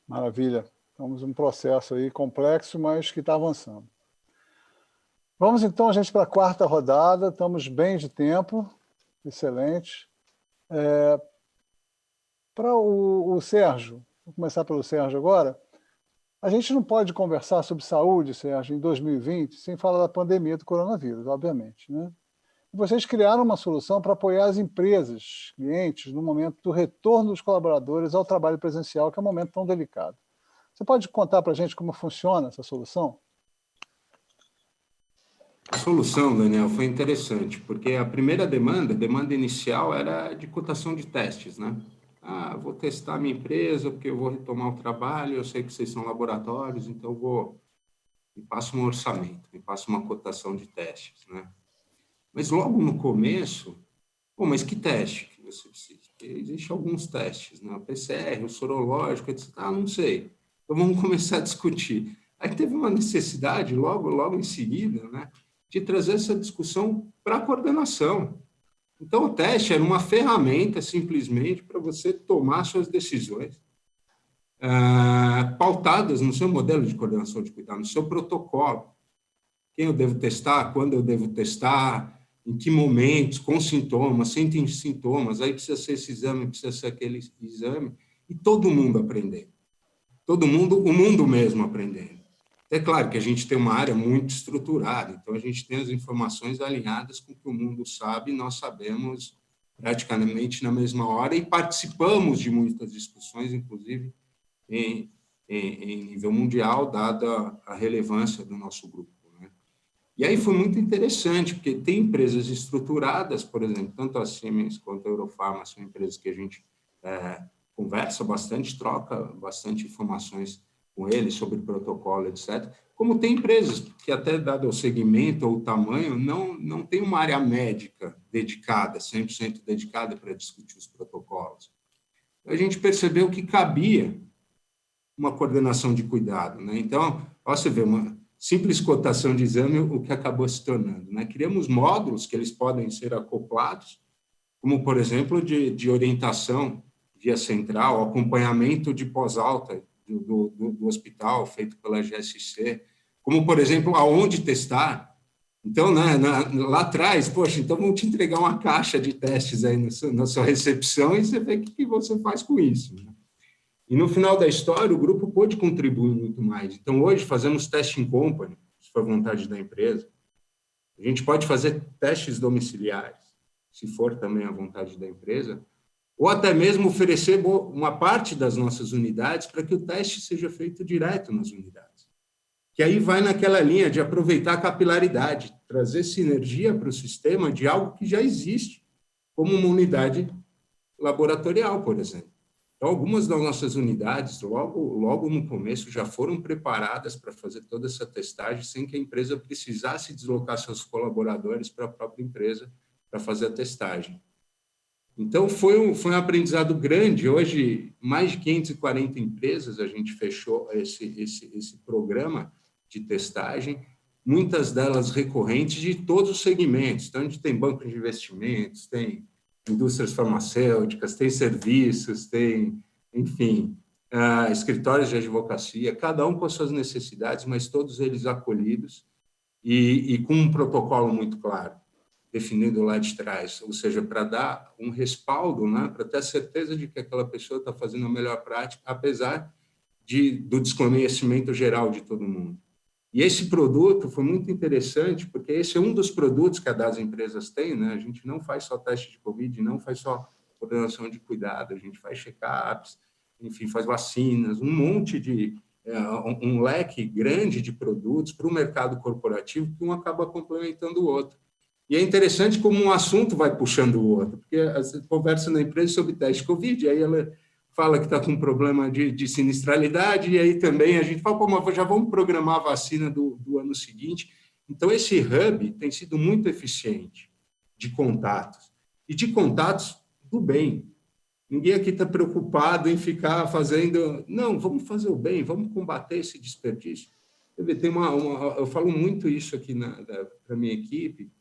Maravilha. Estamos num processo aí complexo, mas que está avançando. Vamos então, gente, para a quarta rodada. Estamos bem de tempo. Excelente. Para o Sérgio, vou começar pelo Sérgio agora. A gente não pode conversar sobre saúde, Sérgio, em 2020, sem falar da pandemia do coronavírus, obviamente, né? Vocês criaram uma solução para apoiar as empresas, clientes, no momento do retorno dos colaboradores ao trabalho presencial, que é um momento tão delicado. Você pode contar para a gente como funciona essa solução? A solução, Daniel, foi interessante, porque a primeira demanda inicial era de cotação de testes, né? Vou testar a minha empresa, porque eu vou retomar o trabalho, eu sei que vocês são laboratórios, então me passa um orçamento, me passa uma cotação de testes, né? Mas logo no começo, mas que teste que você precisa? Porque existem alguns testes, né? O PCR, o sorológico, etc. Não sei. Então vamos começar a discutir. Aí teve uma necessidade, logo em seguida, né, de trazer essa discussão para a coordenação. Então o teste era uma ferramenta, simplesmente, para você tomar suas decisões pautadas no seu modelo de coordenação de cuidado, no seu protocolo. Quem eu devo testar, quando eu devo testar, em que momentos, com sintomas, sem sintomas, aí precisa ser esse exame, precisa ser aquele exame, e todo mundo aprendendo. Todo mundo, o mundo mesmo aprendendo. É claro que a gente tem uma área muito estruturada, então a gente tem as informações alinhadas com o que o mundo sabe, nós sabemos praticamente na mesma hora e participamos de muitas discussões, inclusive em nível mundial, dada a relevância do nosso grupo. E aí foi muito interessante, porque tem empresas estruturadas, por exemplo, tanto a Siemens quanto a Eurofarma são empresas que a gente conversa bastante, troca bastante informações com eles sobre protocolo, etc. Como tem empresas que, até dado o segmento ou o tamanho, não tem uma área médica dedicada, 100% dedicada para discutir os protocolos. A gente percebeu que cabia uma coordenação de cuidado, né? Então, você vê uma simples cotação de exame, o que acabou se tornando, né? Criamos módulos que eles podem ser acoplados, como, por exemplo, de orientação via central, acompanhamento de pós-alta do hospital, feito pela GSC, como, por exemplo, aonde testar. Então, né, lá atrás, poxa, então vamos te entregar uma caixa de testes aí na sua recepção e você vê o que você faz com isso, né? E no final da história, o grupo pôde contribuir muito mais. Então, hoje, fazemos testing company, se for vontade da empresa. A gente pode fazer testes domiciliares, se for também a vontade da empresa, ou até mesmo oferecer uma parte das nossas unidades para que o teste seja feito direto nas unidades. Que aí vai naquela linha de aproveitar a capilaridade, trazer sinergia para o sistema de algo que já existe, como uma unidade laboratorial, por exemplo. Então, algumas das nossas unidades, logo no começo, já foram preparadas para fazer toda essa testagem sem que a empresa precisasse deslocar seus colaboradores para a própria empresa para fazer a testagem. Então, foi um aprendizado grande. Hoje, mais de 540 empresas a gente fechou esse programa de testagem, muitas delas recorrentes de todos os segmentos. Então, a gente tem banco de investimentos, tem indústrias farmacêuticas, tem serviços, tem, enfim, escritórios de advocacia, cada um com as suas necessidades, mas todos eles acolhidos e com um protocolo muito claro, definido lá de trás, ou seja, para dar um respaldo, né, para ter a certeza de que aquela pessoa está fazendo a melhor prática, apesar do desconhecimento geral de todo mundo. E esse produto foi muito interessante, porque esse é um dos produtos que das empresas tem, né? A gente não faz só teste de Covid, não faz só coordenação de cuidado, a gente faz check-ups, enfim, faz vacinas, um monte de... um leque grande de produtos para o mercado corporativo, que um acaba complementando o outro. E é interessante como um assunto vai puxando o outro, porque você conversa na empresa sobre teste de Covid, aí ela fala que está com problema de sinistralidade, e aí também a gente fala, pô, mas já vamos programar a vacina do ano seguinte. Então, esse hub tem sido muito eficiente de contatos, e de contatos do bem. Ninguém aqui está preocupado em ficar fazendo... Não, vamos fazer o bem, vamos combater esse desperdício. Eu falo muito isso aqui para a minha equipe,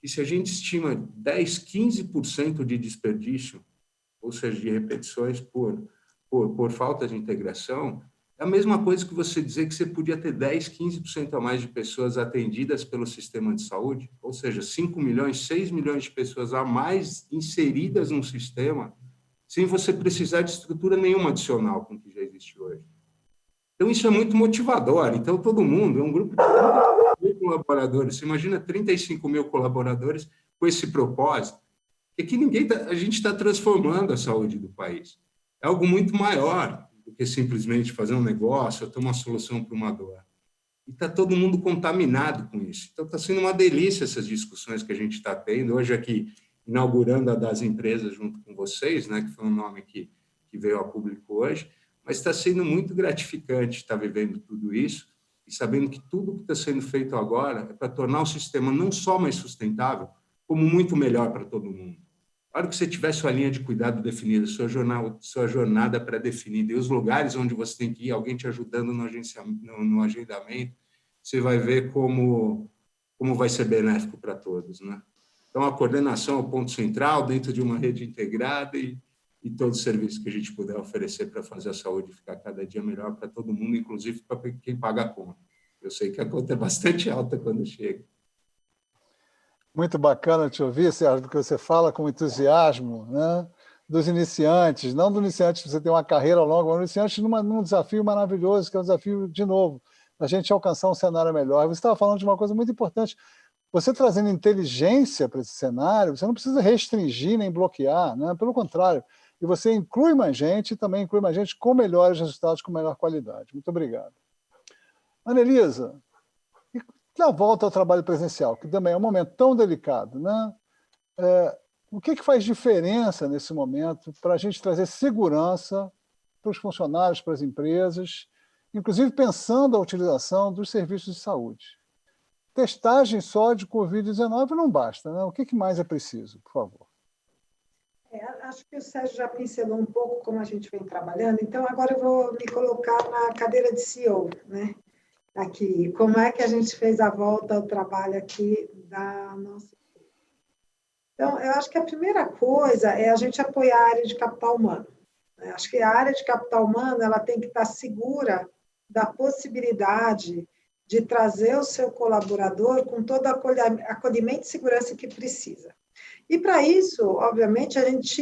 que se a gente estima 10, 15% de desperdício, ou seja, de repetições por falta de integração, é a mesma coisa que você dizer que você podia ter 10, 15% a mais de pessoas atendidas pelo sistema de saúde, ou seja, 5 milhões, 6 milhões de pessoas a mais inseridas num sistema, sem você precisar de estrutura nenhuma adicional com o que já existe hoje. Então, isso é muito motivador. Então, todo mundo, é um grupo de 30 mil colaboradores, você imagina 35 mil colaboradores com esse propósito, é que a gente está transformando a saúde do país. É algo muito maior do que simplesmente fazer um negócio ou ter uma solução para uma dor. E está todo mundo contaminado com isso. Então, está sendo uma delícia essas discussões que a gente está tendo. Hoje aqui, inaugurando a das empresas junto com vocês, né, que foi um nome que veio ao público hoje, mas está sendo muito gratificante estar vivendo tudo isso e sabendo que tudo que está sendo feito agora é para tornar o sistema não só mais sustentável, como muito melhor para todo mundo. Claro que você tiver sua linha de cuidado definida, sua jornada pré-definida e os lugares onde você tem que ir, alguém te ajudando no agendamento, você vai ver como vai ser benéfico para todos, né? Então, a coordenação é o ponto central dentro de uma rede integrada e todos os serviços que a gente puder oferecer para fazer a saúde ficar cada dia melhor para todo mundo, inclusive para quem paga a conta. Eu sei que a conta é bastante alta quando chega. Muito bacana te ouvir, Sérgio, porque você fala com entusiasmo, né, dos iniciantes, não do iniciante que você tem uma carreira longa, mas do iniciante num desafio maravilhoso, que é um desafio, de novo, a gente alcançar um cenário melhor. Você estava falando de uma coisa muito importante. Você trazendo inteligência para esse cenário, você não precisa restringir nem bloquear, né? Pelo contrário, e você inclui mais gente e também inclui mais gente com melhores resultados, com melhor qualidade. Muito obrigado. Anelisa, na volta ao trabalho presencial, que também é um momento tão delicado, né? O que faz diferença nesse momento para a gente trazer segurança para os funcionários, para as empresas, inclusive pensando a utilização dos serviços de saúde? Testagem só de Covid-19 não basta, né? O que mais é preciso, por favor? Acho que o Sérgio já pincelou um pouco como a gente vem trabalhando, então agora eu vou me colocar na cadeira de CEO, né? Aqui, como é que a gente fez a volta ao trabalho aqui da nossa empresa? Então, eu acho que a primeira coisa é a gente apoiar a área de capital humano. Acho que a área de capital humano ela tem que estar segura da possibilidade de trazer o seu colaborador com todo o acolhimento e segurança que precisa. E, para isso, obviamente, a gente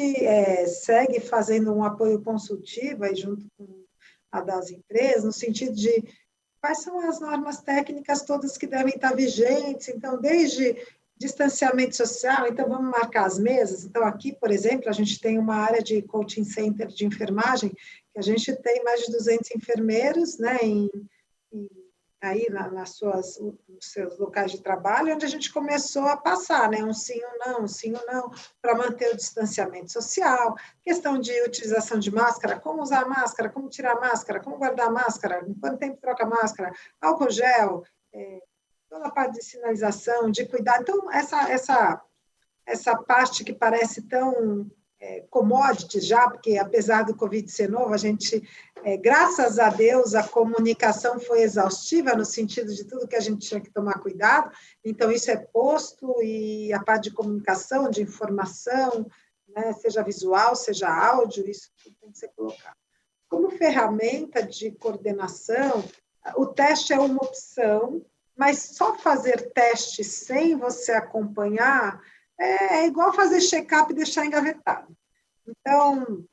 segue fazendo um apoio consultivo aí junto com a das empresas, no sentido de quais são as normas técnicas todas que devem estar vigentes, então, desde distanciamento social, então vamos marcar as mesas. Então, aqui, por exemplo, a gente tem uma área de coaching center de enfermagem, que a gente tem mais de 200 enfermeiros, né, aí nos seus locais de trabalho, onde a gente começou a passar, né, um sim ou não, para manter o distanciamento social, questão de utilização de máscara, como usar a máscara, como tirar a máscara, como guardar a máscara, em quanto tempo troca a máscara, álcool gel, toda a parte de sinalização, de cuidar. Então, essa parte que parece tão commodity já, porque apesar do Covid ser novo, a gente, graças a Deus, a comunicação foi exaustiva no sentido de tudo que a gente tinha que tomar cuidado, então isso é posto e a parte de comunicação, de informação, né, seja visual, seja áudio, isso tudo tem que ser colocado. como ferramenta de coordenação, o teste é uma opção, mas só fazer teste sem você acompanhar é igual fazer check-up e deixar engavetado. Então,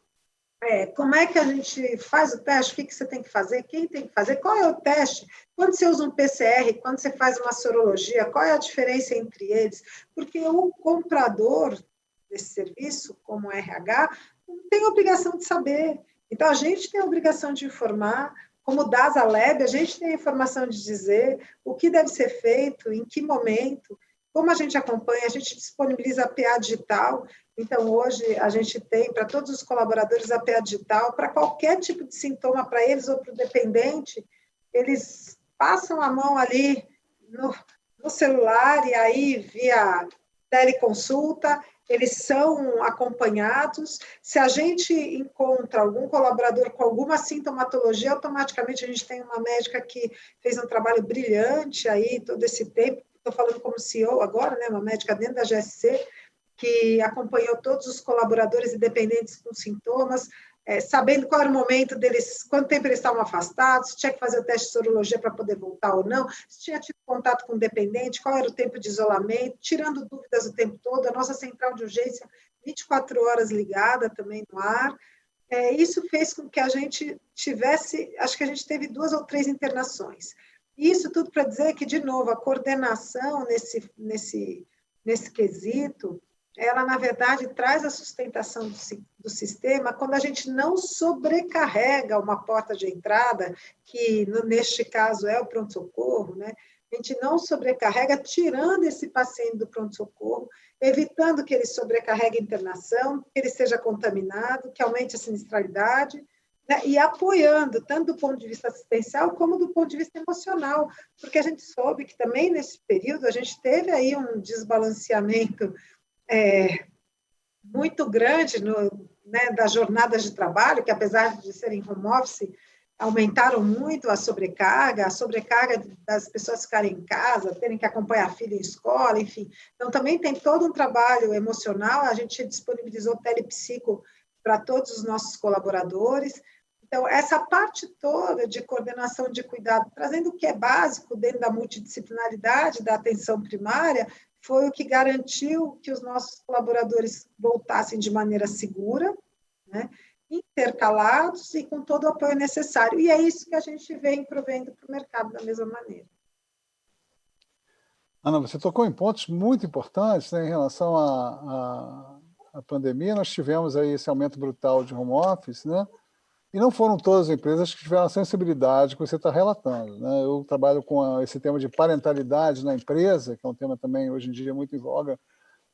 como é que a gente faz o teste? O que você tem que fazer? Quem tem que fazer? Qual é o teste? Quando você usa um PCR, quando você faz uma sorologia, qual é a diferença entre eles? Porque o comprador desse serviço, como o RH, não tem obrigação de saber. Então, a gente tem a obrigação de informar, como DASA Lab, a gente tem a informação de dizer o que deve ser feito, em que momento, como a gente acompanha, a gente disponibiliza a PA digital. Então, hoje, a gente tem, para todos os colaboradores, a PA digital, para qualquer tipo de sintoma para eles ou para o dependente, eles passam a mão ali no celular e aí, via teleconsulta, eles são acompanhados. Se a gente encontra algum colaborador com alguma sintomatologia, automaticamente a gente tem uma médica que fez um trabalho brilhante aí todo esse tempo. Estou falando como CEO agora, né, uma médica dentro da GSC, que acompanhou todos os colaboradores e dependentes com sintomas, sabendo qual era o momento deles, quanto tempo eles estavam afastados, se tinha que fazer o teste de sorologia para poder voltar ou não, se tinha tido contato com o dependente, qual era o tempo de isolamento, tirando dúvidas o tempo todo. A nossa central de urgência, 24 horas ligada também no ar. Isso fez com que a gente tivesse, acho que a gente teve 2 ou 3 internações. Isso tudo para dizer que, de novo, a coordenação nesse quesito, ela, na verdade, traz a sustentação do sistema quando a gente não sobrecarrega uma porta de entrada, que, neste caso, é o pronto-socorro, né? A gente não sobrecarrega, tirando esse paciente do pronto-socorro, evitando que ele sobrecarregue a internação, que ele seja contaminado, que aumente a sinistralidade, né? E apoiando, tanto do ponto de vista assistencial, como do ponto de vista emocional, porque a gente soube que também, nesse período, a gente teve aí um desbalanceamento muito grande das jornadas de trabalho, que apesar de serem home office, aumentaram muito a sobrecarga das pessoas ficarem em casa, terem que acompanhar a filha em escola, enfim. Então, também tem todo um trabalho emocional, a gente disponibilizou telepsico para todos os nossos colaboradores. Então, essa parte toda de coordenação de cuidado, trazendo o que é básico dentro da multidisciplinaridade da atenção primária, foi o que garantiu que os nossos colaboradores voltassem de maneira segura, né, intercalados e com todo o apoio necessário. E é isso que a gente vem provendo para o mercado da mesma maneira. Ana, você tocou em pontos muito importantes, né, em relação à pandemia. Nós tivemos aí esse aumento brutal de home office, né? E não foram todas as empresas que tiveram a sensibilidade que você está relatando, né? Eu trabalho com esse tema de parentalidade na empresa, que é um tema também hoje em dia muito em voga,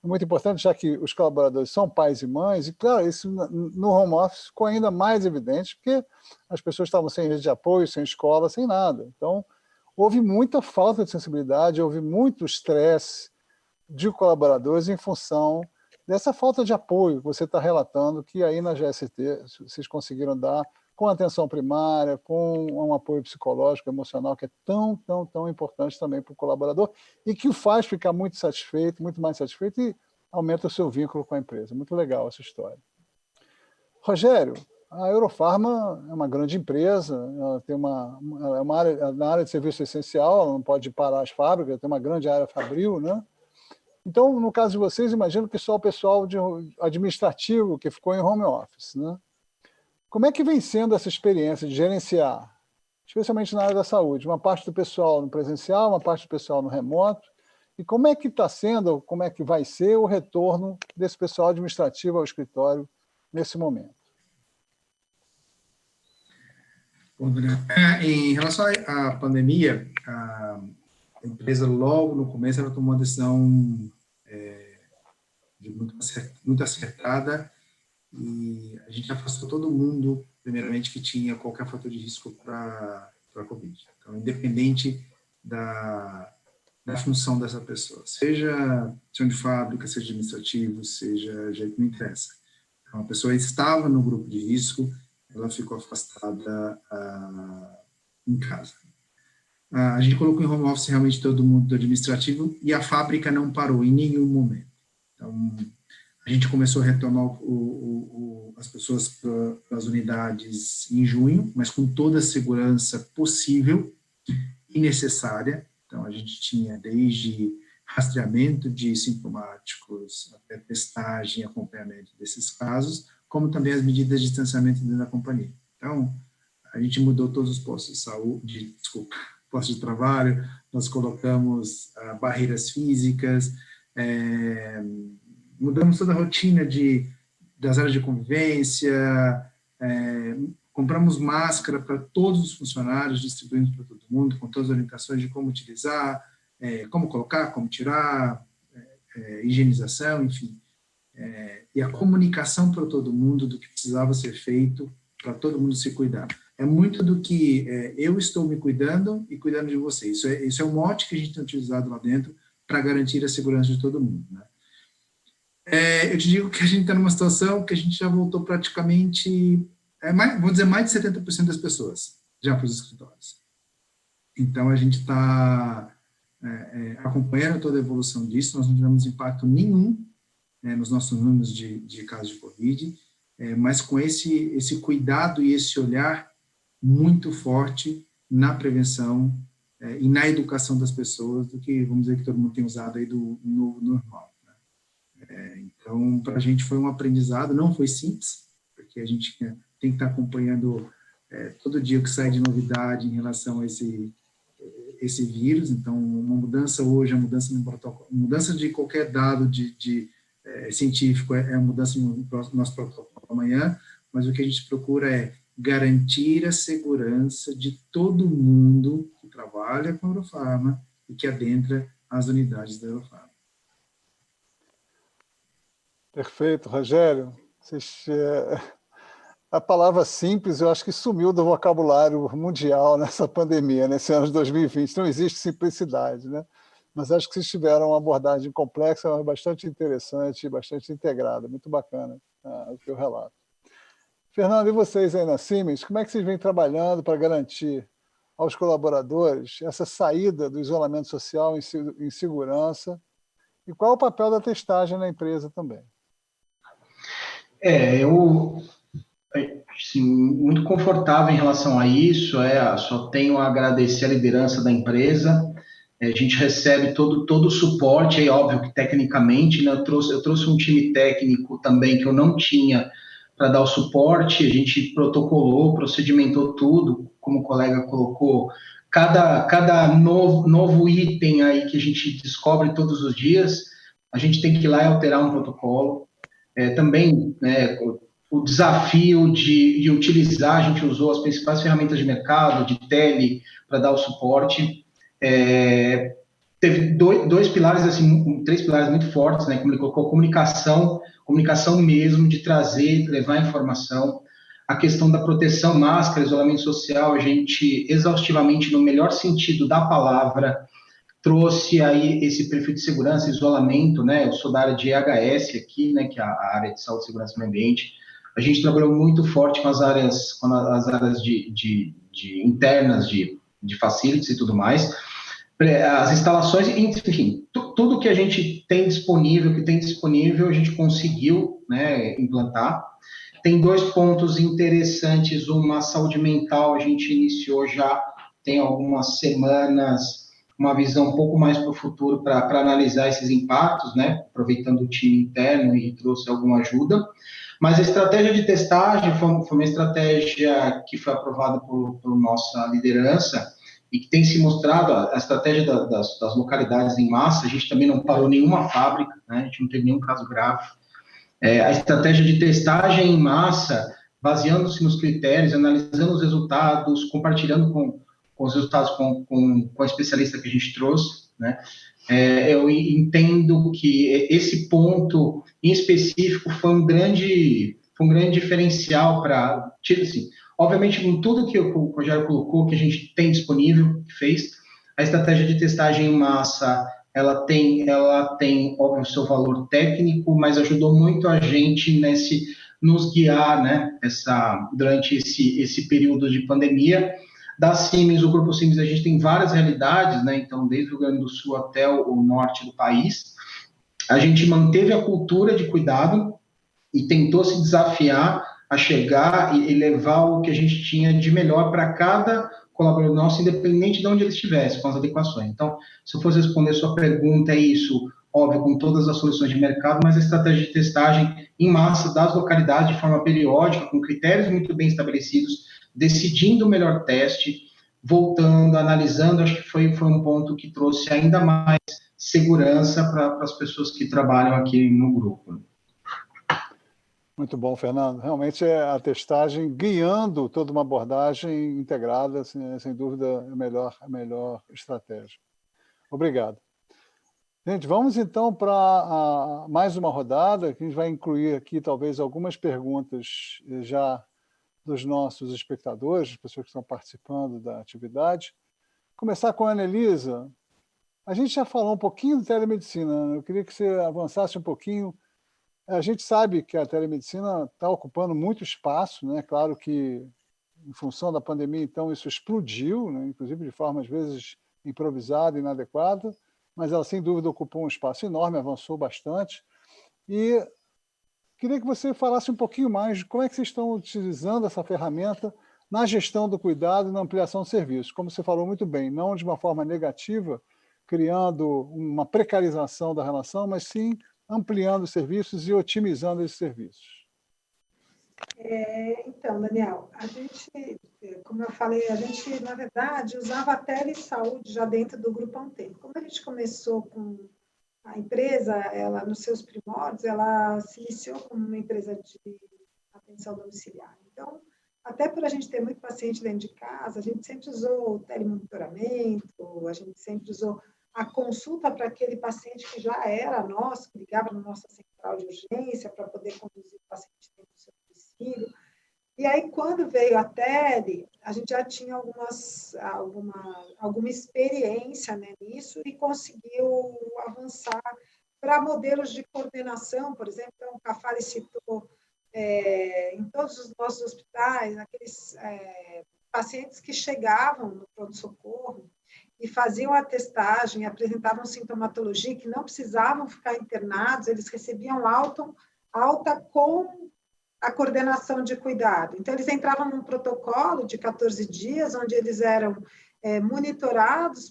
muito importante, já que os colaboradores são pais e mães, e claro, isso no home office ficou ainda mais evidente, porque as pessoas estavam sem rede de apoio, sem escola, sem nada. Então, houve muita falta de sensibilidade, houve muito estresse de colaboradores em função dessa falta de apoio que você está relatando, que aí na GST vocês conseguiram dar com atenção primária, com um apoio psicológico, emocional, que é tão, tão, tão importante também para o colaborador e que o faz ficar muito satisfeito, muito mais satisfeito e aumenta o seu vínculo com a empresa. Muito legal essa história. Rogério, a Eurofarma é uma grande empresa, ela tem uma área, na área de serviço essencial, ela não pode parar as fábricas, tem uma grande área fabril, né? Então, no caso de vocês, imagino que só o pessoal administrativo que ficou em home office, né? Como é que vem sendo essa experiência de gerenciar, especialmente na área da saúde, uma parte do pessoal no presencial, uma parte do pessoal no remoto, e como é que está sendo, como é que vai ser o retorno desse pessoal administrativo ao escritório nesse momento? Bom, em relação à pandemia, a empresa logo no começo ela tomou uma decisão muito acertada e a gente afastou todo mundo, primeiramente, que tinha qualquer fator de risco para a Covid. Então, independente da função dessa pessoa, seja de fábrica, seja administrativo, seja jeito, não interessa. Então, a pessoa estava no grupo de risco, ela ficou afastada em casa. A gente colocou em home office realmente todo mundo do administrativo e a fábrica não parou em nenhum momento. Então, A gente começou a retomar as pessoas para as unidades em junho, mas com toda a segurança possível e necessária. Então, a gente tinha desde rastreamento de sintomáticos, até testagem e acompanhamento desses casos, como também as medidas de distanciamento dentro da companhia. Então, a gente mudou todos os postos de saúde, postos de trabalho, nós colocamos barreiras físicas, mudamos toda a rotina das áreas de convivência, compramos máscara para todos os funcionários, distribuímos para todo mundo, com todas as orientações de como utilizar, como colocar, como tirar, higienização, enfim. E a comunicação para todo mundo do que precisava ser feito para todo mundo se cuidar. É muito do que eu estou me cuidando e cuidando de vocês. Isso é um mote que a gente tem utilizado lá dentro para garantir a segurança de todo mundo, né? Eu te digo que a gente está numa situação que a gente já voltou praticamente, vou dizer, mais de 70% das pessoas já para os escritórios. Então, a gente está acompanhando toda a evolução disso, nós não tivemos impacto nenhum nos nossos números de casos de Covid, mas com esse cuidado e esse olhar muito forte na prevenção e na educação das pessoas, do que, vamos dizer, que todo mundo tem usado aí do novo normal. Então, para a gente foi um aprendizado, não foi simples, porque a gente tem que estar acompanhando todo dia o que sai de novidade em relação a esse vírus. Então, uma mudança hoje, a mudança no protocolo, mudança de qualquer dado científico é mudança no nosso protocolo amanhã, mas o que a gente procura é garantir a segurança de todo mundo que trabalha com a Eurofarma e que adentra as unidades da Eurofarma. Perfeito, Rogério. A palavra simples, eu acho que sumiu do vocabulário mundial nessa pandemia, nesse ano de 2020. Não existe simplicidade, né? Mas acho que vocês tiveram uma abordagem complexa, mas bastante interessante, bastante integrada. Muito bacana o teu relato. Fernando, e vocês aí na Siemens, como é que vocês vêm trabalhando para garantir aos colaboradores essa saída do isolamento social em segurança? E qual é o papel da testagem na empresa também? Eu assim, muito confortável em relação a isso, só tenho a agradecer a liderança da empresa. A gente recebe todo o suporte, é óbvio que tecnicamente, né, eu trouxe um time técnico também que eu não tinha para dar o suporte, a gente protocolou, procedimentou tudo, como o colega colocou, cada novo item aí que a gente descobre todos os dias, a gente tem que ir lá e alterar um protocolo. Também, né, o desafio de utilizar, a gente usou as principais ferramentas de mercado, de tele, para dar o suporte. Teve dois pilares, assim, 3 pilares muito fortes, né, como ele colocou, comunicação mesmo, de trazer, levar informação, a questão da proteção, máscara, isolamento social, a gente exaustivamente, no melhor sentido da palavra, trouxe aí esse perfil de segurança, isolamento, né, eu sou da área de EHS aqui, né, que é a área de saúde, segurança e meio ambiente, a gente trabalhou muito forte com as áreas de internas de facilities e tudo mais, as instalações, enfim, tudo que a gente tem disponível, a gente conseguiu, né, implantar. Tem 2 pontos interessantes, uma saúde mental, a gente iniciou já tem algumas semanas, uma visão um pouco mais para o futuro para analisar esses impactos, né, aproveitando o time interno e trouxe alguma ajuda. Mas a estratégia de testagem foi uma estratégia que foi aprovada por nossa liderança e que tem se mostrado, a estratégia das localidades em massa, a gente também não parou nenhuma fábrica, né, a gente não teve nenhum caso grave. A estratégia de testagem em massa, baseando-se nos critérios, analisando os resultados, compartilhando com os resultados com a especialista que a gente trouxe, né? Eu entendo que esse ponto em específico foi um grande diferencial para, assim, obviamente, com tudo que o Rogério colocou, que a gente tem disponível, fez, a estratégia de testagem em massa, ela tem óbvio, o seu valor técnico, mas ajudou muito a gente nos guiar, né, durante esse período de pandemia. Da Siemens, o Grupo Siemens, a gente tem várias realidades, né, então, desde o Rio Grande do Sul até o norte do país, a gente manteve a cultura de cuidado e tentou se desafiar a chegar e levar o que a gente tinha de melhor para cada colaborador nosso, independente de onde ele estivesse, com as adequações. Então, se eu fosse responder sua pergunta, é isso, óbvio, com todas as soluções de mercado, mas a estratégia de testagem em massa das localidades de forma periódica, com critérios muito bem estabelecidos, decidindo o melhor teste, voltando, analisando, acho que foi um ponto que trouxe ainda mais segurança para as pessoas que trabalham aqui no grupo. Muito bom, Fernando. Realmente é a testagem guiando toda uma abordagem integrada, assim, sem dúvida, a melhor estratégia. Obrigado. Gente, vamos então para mais uma rodada, que a gente vai incluir aqui talvez algumas perguntas já dos nossos espectadores, das pessoas que estão participando da atividade. Começar com a Anelisa. A gente já falou um pouquinho de telemedicina, eu queria que você avançasse um pouquinho. A gente sabe que a telemedicina está ocupando muito espaço, né? Claro que, em função da pandemia, então, isso explodiu, né? Inclusive de forma, às vezes, improvisada, inadequada, mas ela, sem dúvida, ocupou um espaço enorme, avançou bastante. E queria que você falasse um pouquinho mais de como é que vocês estão utilizando essa ferramenta na gestão do cuidado e na ampliação de serviços. Como você falou muito bem, não de uma forma negativa, criando uma precarização da relação, mas sim ampliando os serviços e otimizando esses serviços. Então, Daniel, a gente, como eu falei, a gente, na verdade, usava a telesaúde já dentro do grupo há um tempo. Como a gente começou com a empresa, ela, nos seus primórdios, ela se iniciou como uma empresa de atenção domiciliar. Então, até por a gente ter muito paciente dentro de casa, a gente sempre usou o telemonitoramento, a gente sempre usou a consulta para aquele paciente que já era nosso, que ligava na nossa central de urgência para poder conduzir o paciente dentro do seu domicílio. E aí, quando veio a tele, a gente já tinha alguma experiência, né, nisso e conseguiu avançar para modelos de coordenação, por exemplo. Então, o Cafali citou em todos os nossos hospitais, aqueles pacientes que chegavam no pronto-socorro e faziam a testagem, apresentavam sintomatologia, que não precisavam ficar internados, eles recebiam alta com a coordenação de cuidado. Então, eles entravam num protocolo de 14 dias, onde eles eram monitorados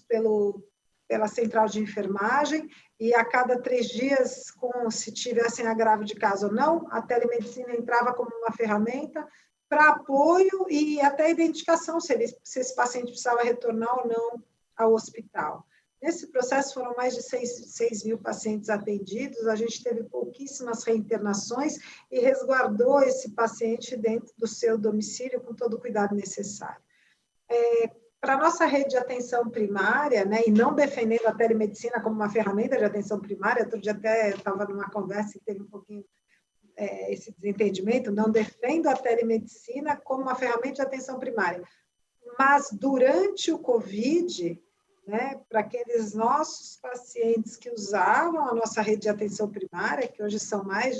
pela central de enfermagem, e a cada 3 dias, se tivessem agravo de caso ou não, a telemedicina entrava como uma ferramenta para apoio e até identificação se esse paciente precisava retornar ou não ao hospital. Nesse processo foram mais de 6 mil pacientes atendidos, a gente teve pouquíssimas reinternações e resguardou esse paciente dentro do seu domicílio com todo o cuidado necessário. Para a nossa rede de atenção primária, né, e não defendendo a telemedicina como uma ferramenta de atenção primária, outro dia até estava numa conversa e teve um pouquinho esse desentendimento, não defendo a telemedicina como uma ferramenta de atenção primária, mas durante o Covid, né, para aqueles nossos pacientes que usavam a nossa rede de atenção primária, que hoje são mais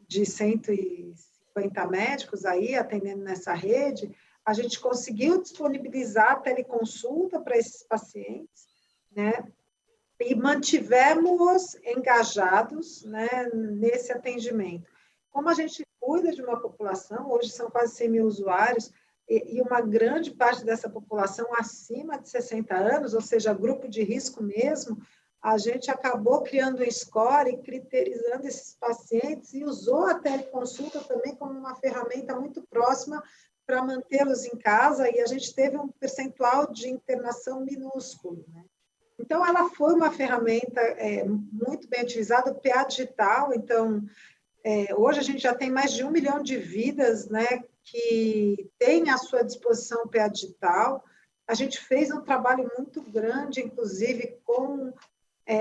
de 150 médicos aí atendendo nessa rede, a gente conseguiu disponibilizar a teleconsulta para esses pacientes, né, e mantivemos engajados, né, nesse atendimento. Como a gente cuida de uma população, hoje são quase 100 mil usuários, e uma grande parte dessa população acima de 60 anos, ou seja, grupo de risco mesmo, a gente acabou criando um score e criterizando esses pacientes e usou a teleconsulta também como uma ferramenta muito próxima para mantê-los em casa, e a gente teve um percentual de internação minúsculo, né? Então, ela foi uma ferramenta muito bem utilizada, o PA digital. Então, hoje a gente já tem mais de 1 milhão de vidas, né, que tem à sua disposição o PA digital. A gente fez um trabalho muito grande, inclusive, com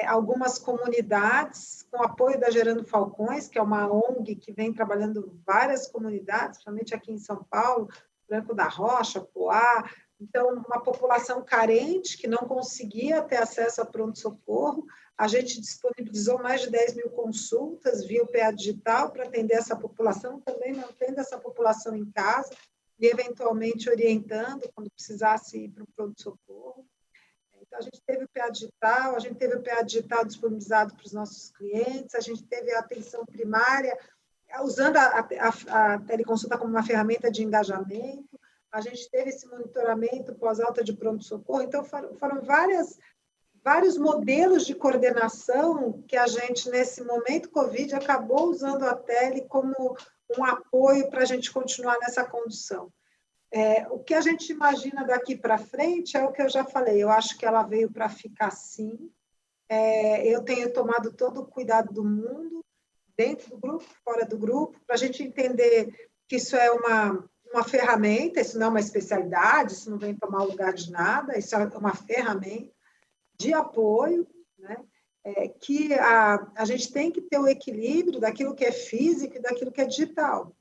algumas comunidades, com apoio da Gerando Falcões, que é uma ONG que vem trabalhando várias comunidades, principalmente aqui em São Paulo, Branco da Rocha, Poá. Então, uma população carente que não conseguia ter acesso a pronto-socorro. A gente disponibilizou mais de 10 mil consultas via o PA digital para atender essa população, também mantendo essa população em casa e, eventualmente, orientando quando precisasse ir para o pronto-socorro. Então, a gente teve o PA digital, a gente teve o PA digital disponibilizado para os nossos clientes, a gente teve a atenção primária, usando a teleconsulta como uma ferramenta de engajamento, a gente teve esse monitoramento pós-alta de pronto-socorro. Então, foram vários modelos de coordenação que a gente, nesse momento Covid, acabou usando a tele como um apoio para a gente continuar nessa condução. O que a gente imagina daqui para frente é o que eu já falei, eu acho que ela veio para ficar sim. Eu tenho tomado todo o cuidado do mundo, dentro do grupo, fora do grupo, para a gente entender que isso é uma ferramenta, isso não é uma especialidade, isso não vem tomar o lugar de nada, isso é uma ferramenta de apoio, né? Que a gente tem que ter o equilíbrio daquilo que é físico e daquilo que é digital.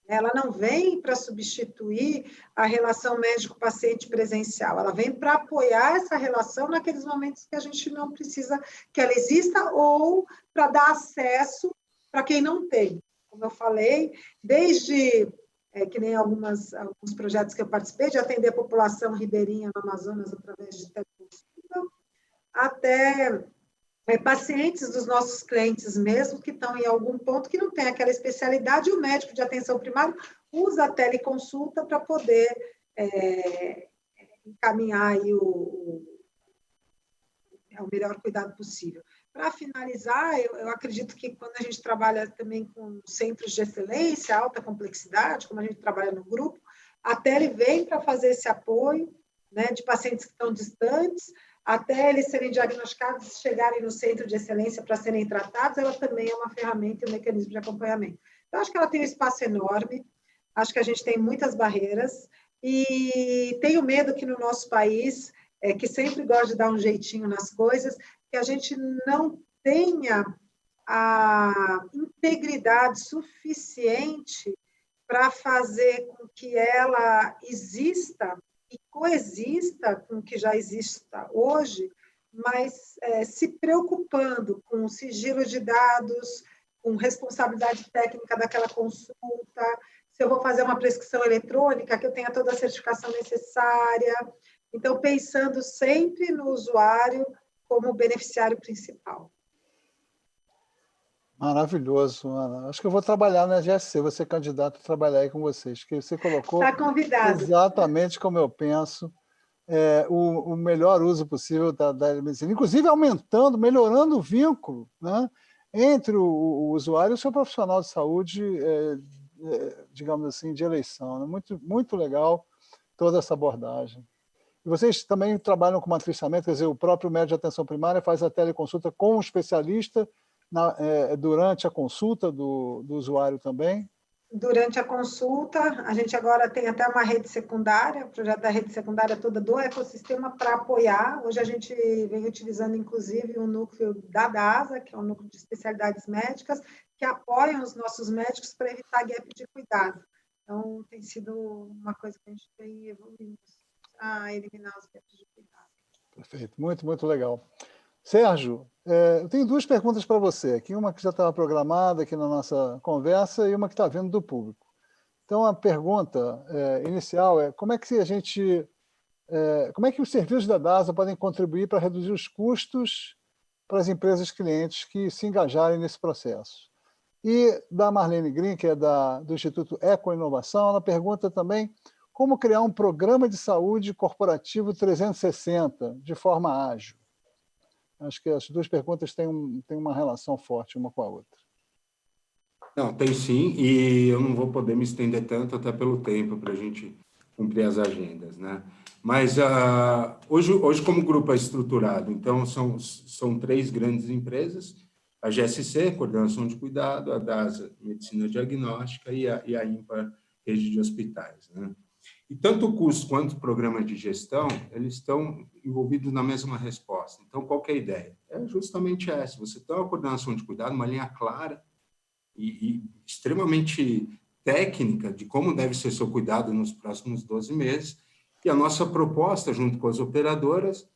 Ela não vem para substituir a relação médico-paciente presencial, ela vem para apoiar essa relação naqueles momentos que a gente não precisa que ela exista ou para dar acesso para quem não tem. Como eu falei, desde que nem alguns projetos que eu participei, de atender a população ribeirinha no Amazonas através de teleconsulta, até pacientes dos nossos clientes mesmo, que estão em algum ponto que não tem aquela especialidade, e o médico de atenção primária usa a teleconsulta para poder encaminhar aí o melhor cuidado possível. Para finalizar, eu acredito que quando a gente trabalha também com centros de excelência, alta complexidade, como a gente trabalha no grupo, a tele vem para fazer esse apoio, né, de pacientes que estão distantes, até eles serem diagnosticados e chegarem no centro de excelência para serem tratados, ela também é uma ferramenta e um mecanismo de acompanhamento. Então, acho que ela tem um espaço enorme, acho que a gente tem muitas barreiras, e tenho medo que no nosso país, que sempre gosta de dar um jeitinho nas coisas, que a gente não tenha a integridade suficiente para fazer com que ela exista e coexista com o que já exista hoje, mas se preocupando com o sigilo de dados, com responsabilidade técnica daquela consulta, se eu vou fazer uma prescrição eletrônica, que eu tenha toda a certificação necessária. Então, pensando sempre no usuário como beneficiário principal. Maravilhoso, Ana. Acho que eu vou trabalhar na GSC, vou ser candidato a trabalhar aí com vocês, que você colocou exatamente como eu penso, o melhor uso possível da telemedicina, inclusive aumentando, melhorando o vínculo, né, entre o usuário e o seu profissional de saúde, digamos assim, de eleição. Né? Muito, muito legal toda essa abordagem. E vocês também trabalham com matriciamento, quer dizer, o próprio médico de atenção primária faz a teleconsulta com o especialista durante a consulta do usuário também? Durante a consulta, a gente agora tem até uma rede secundária, o projeto da rede secundária toda do ecossistema para apoiar. Hoje a gente vem utilizando, inclusive, um núcleo da DASA, que é um núcleo de especialidades médicas, que apoiam os nossos médicos para evitar gap de cuidado. Então, tem sido uma coisa que a gente vem evoluindo a eliminar os gaps de cuidado. Perfeito, muito, muito legal. Sérgio, eu tenho duas perguntas para você aqui, uma que já estava programada aqui na nossa conversa e uma que está vindo do público. Então, a pergunta inicial é como é que os serviços da DASA podem contribuir para reduzir os custos para as empresas clientes que se engajarem nesse processo? E da Marlene Green, que é do Instituto Ecoinovação, ela pergunta também como criar um programa de saúde corporativo 360 de forma ágil. Acho que as duas perguntas têm uma relação forte uma com a outra. Não, tem sim, e eu não vou poder me estender tanto, até pelo tempo, para a gente cumprir as agendas, né? Mas hoje como o grupo é estruturado, então são 3 grandes empresas, a GSC, Coordenação de Cuidado, a DASA, Medicina Diagnóstica, e a IMPAR, Rede de Hospitais, né? E tanto o custo quanto o programa de gestão, eles estão envolvidos na mesma resposta. Então, qual que é a ideia? É justamente essa, você tem uma coordenação de cuidado, uma linha clara e extremamente técnica de como deve ser seu cuidado nos próximos 12 meses, e a nossa proposta, junto com as operadoras,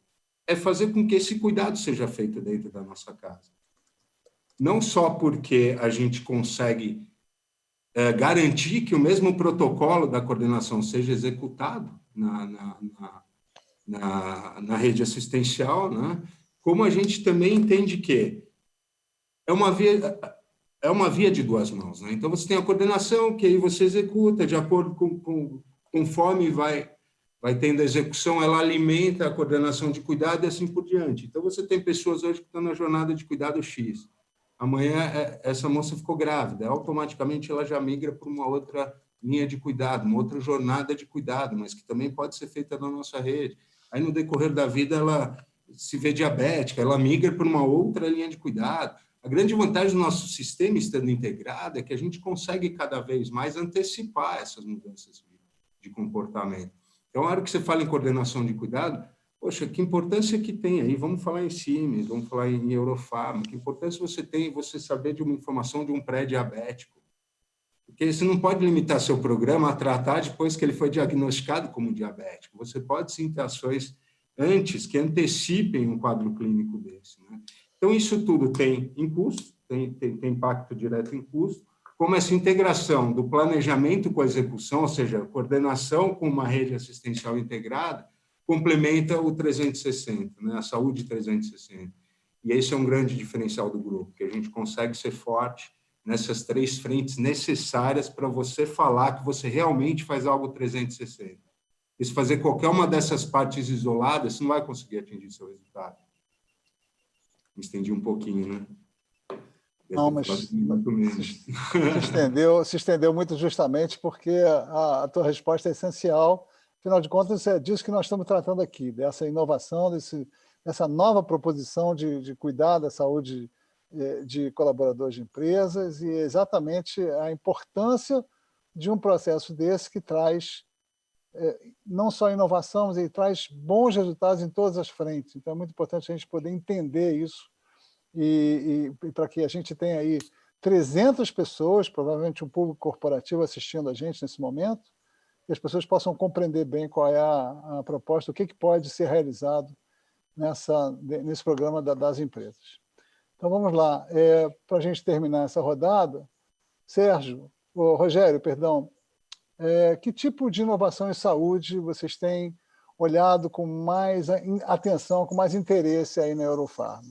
é fazer com que esse cuidado seja feito dentro da nossa casa. Não só porque a gente consegue garantir que o mesmo protocolo da coordenação seja executado na rede assistencial, né? Como a gente também entende que é uma via de duas mãos, né? Então, você tem a coordenação, que aí você executa, de acordo conforme vai tendo a execução, ela alimenta a coordenação de cuidado e assim por diante. Então, você tem pessoas hoje que estão na jornada de cuidado X. Amanhã, essa moça ficou grávida, automaticamente ela já migra para uma outra linha de cuidado, uma outra jornada de cuidado, mas que também pode ser feita na nossa rede. Aí, no decorrer da vida, ela se vê diabética, ela migra para uma outra linha de cuidado. A grande vantagem do nosso sistema estando integrado é que a gente consegue cada vez mais antecipar essas mudanças de comportamento. Então, na hora que você fala em coordenação de cuidado, poxa, que importância que tem aí? Vamos falar em Siemens, vamos falar em Eurofarma, que importância você tem em você saber de uma informação de um pré-diabético? Porque você não pode limitar seu programa a tratar depois que ele foi diagnosticado como diabético. Você pode sim ter ações antes que antecipem um quadro clínico desse, né? Então, isso tudo tem em custo, tem impacto direto em custo, como essa integração do planejamento com a execução, ou seja, coordenação com uma rede assistencial integrada, complementa o 360, né? A saúde 360. E esse é um grande diferencial do grupo, que a gente consegue ser forte nessas três frentes necessárias para você falar que você realmente faz algo 360. E se fazer qualquer uma dessas partes isoladas, você não vai conseguir atingir seu resultado. Me estendi um pouquinho, né? Não, mas se estendeu muito justamente porque a tua resposta é essencial. Afinal de contas, é disso que nós estamos tratando aqui, dessa inovação, dessa nova proposição de cuidar da saúde de colaboradores de empresas e exatamente a importância de um processo desse que traz não só inovação, mas ele traz bons resultados em todas as frentes. Então, é muito importante a gente poder entender isso e para que a gente tenha aí 300 pessoas, provavelmente um público corporativo assistindo a gente nesse momento, e as pessoas possam compreender bem qual é a proposta, o que pode ser realizado nesse programa das empresas. Então, vamos lá. Para a gente terminar essa rodada, Rogério, perdão, que tipo de inovação em saúde vocês têm olhado com mais atenção, com mais interesse aí na Eurofarma?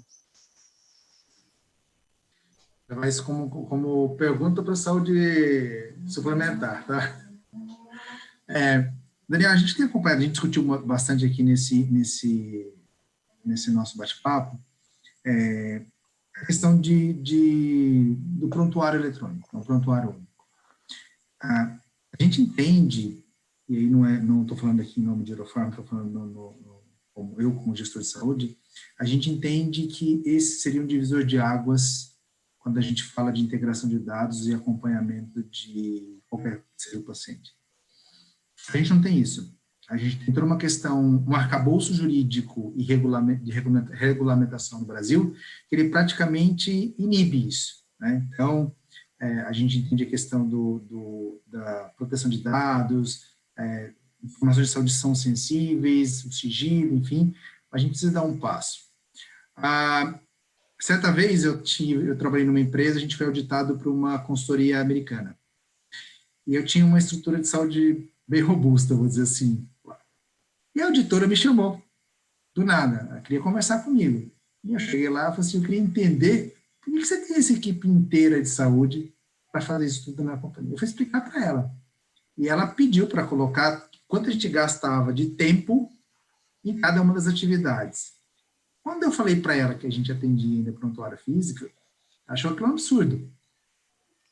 Mas como pergunta para a saúde suplementar, tá? Daniel, a gente tem acompanhado, a gente discutiu bastante aqui nesse nosso bate-papo, a questão do prontuário eletrônico, o prontuário único. A gente entende, e aí não estou falando aqui em nome de Eurofarma, estou falando como gestor de saúde, a gente entende que esse seria um divisor de águas quando a gente fala de integração de dados e acompanhamento de qualquer ser paciente. A gente não tem isso. A gente tem toda uma questão, um arcabouço jurídico e de regulamentação no Brasil, que ele praticamente inibe isso, né? Então, a gente entende a questão da proteção de dados, informações de saúde são sensíveis, o sigilo, enfim, a gente precisa dar um passo. Certa vez eu trabalhei numa empresa, a gente foi auditado por uma consultoria americana. E eu tinha uma estrutura de saúde bem robusta, vou dizer assim. E a auditora me chamou, do nada, ela queria conversar comigo. E eu cheguei lá e falei assim, eu queria entender por que você tem essa equipe inteira de saúde para fazer isso tudo na companhia. Eu fui explicar para ela. E ela pediu para colocar quanto a gente gastava de tempo em cada uma das atividades. Quando eu falei para ela que a gente atendia ainda prontuário físico, achou que era um absurdo.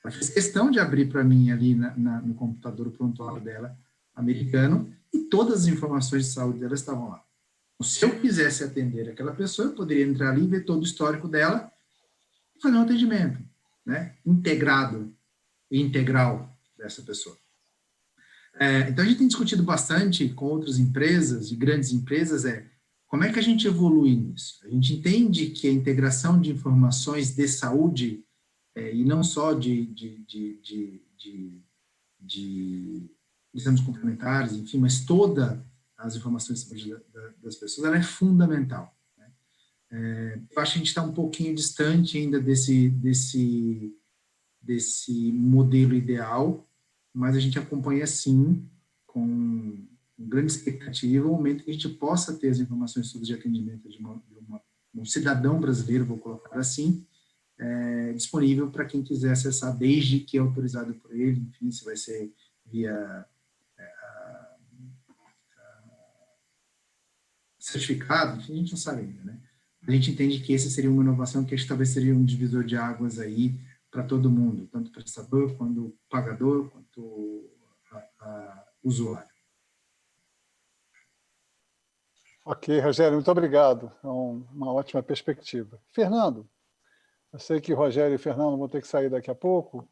Ela fez questão de abrir para mim ali no computador o prontuário dela, americano, e todas as informações de saúde dela estavam lá. Então, se eu quisesse atender aquela pessoa, eu poderia entrar ali e ver todo o histórico dela e fazer um atendimento, né, integrado e integral dessa pessoa. Então, a gente tem discutido bastante com outras empresas, e grandes empresas, como é que a gente evolui nisso? A gente entende que a integração de informações de saúde, e não só de exames complementares, enfim, mas todas as informações de saúde das pessoas, ela é fundamental, né? Eu acho que a gente está um pouquinho distante ainda desse modelo ideal, mas a gente acompanha, sim, com grande expectativa o momento que a gente possa ter as informações sobre de atendimento de um cidadão brasileiro, vou colocar assim, disponível para quem quiser acessar, desde que autorizado por ele, enfim, se vai ser via certificado, enfim, a gente não sabe ainda, né? A gente entende que essa seria uma inovação que acho que talvez seria um divisor de águas aí para todo mundo, tanto o prestador, quanto o pagador, quanto o usuário. Ok, Rogério, muito obrigado. É uma ótima perspectiva. Fernando, eu sei que Rogério e Fernando vão ter que sair daqui a pouco.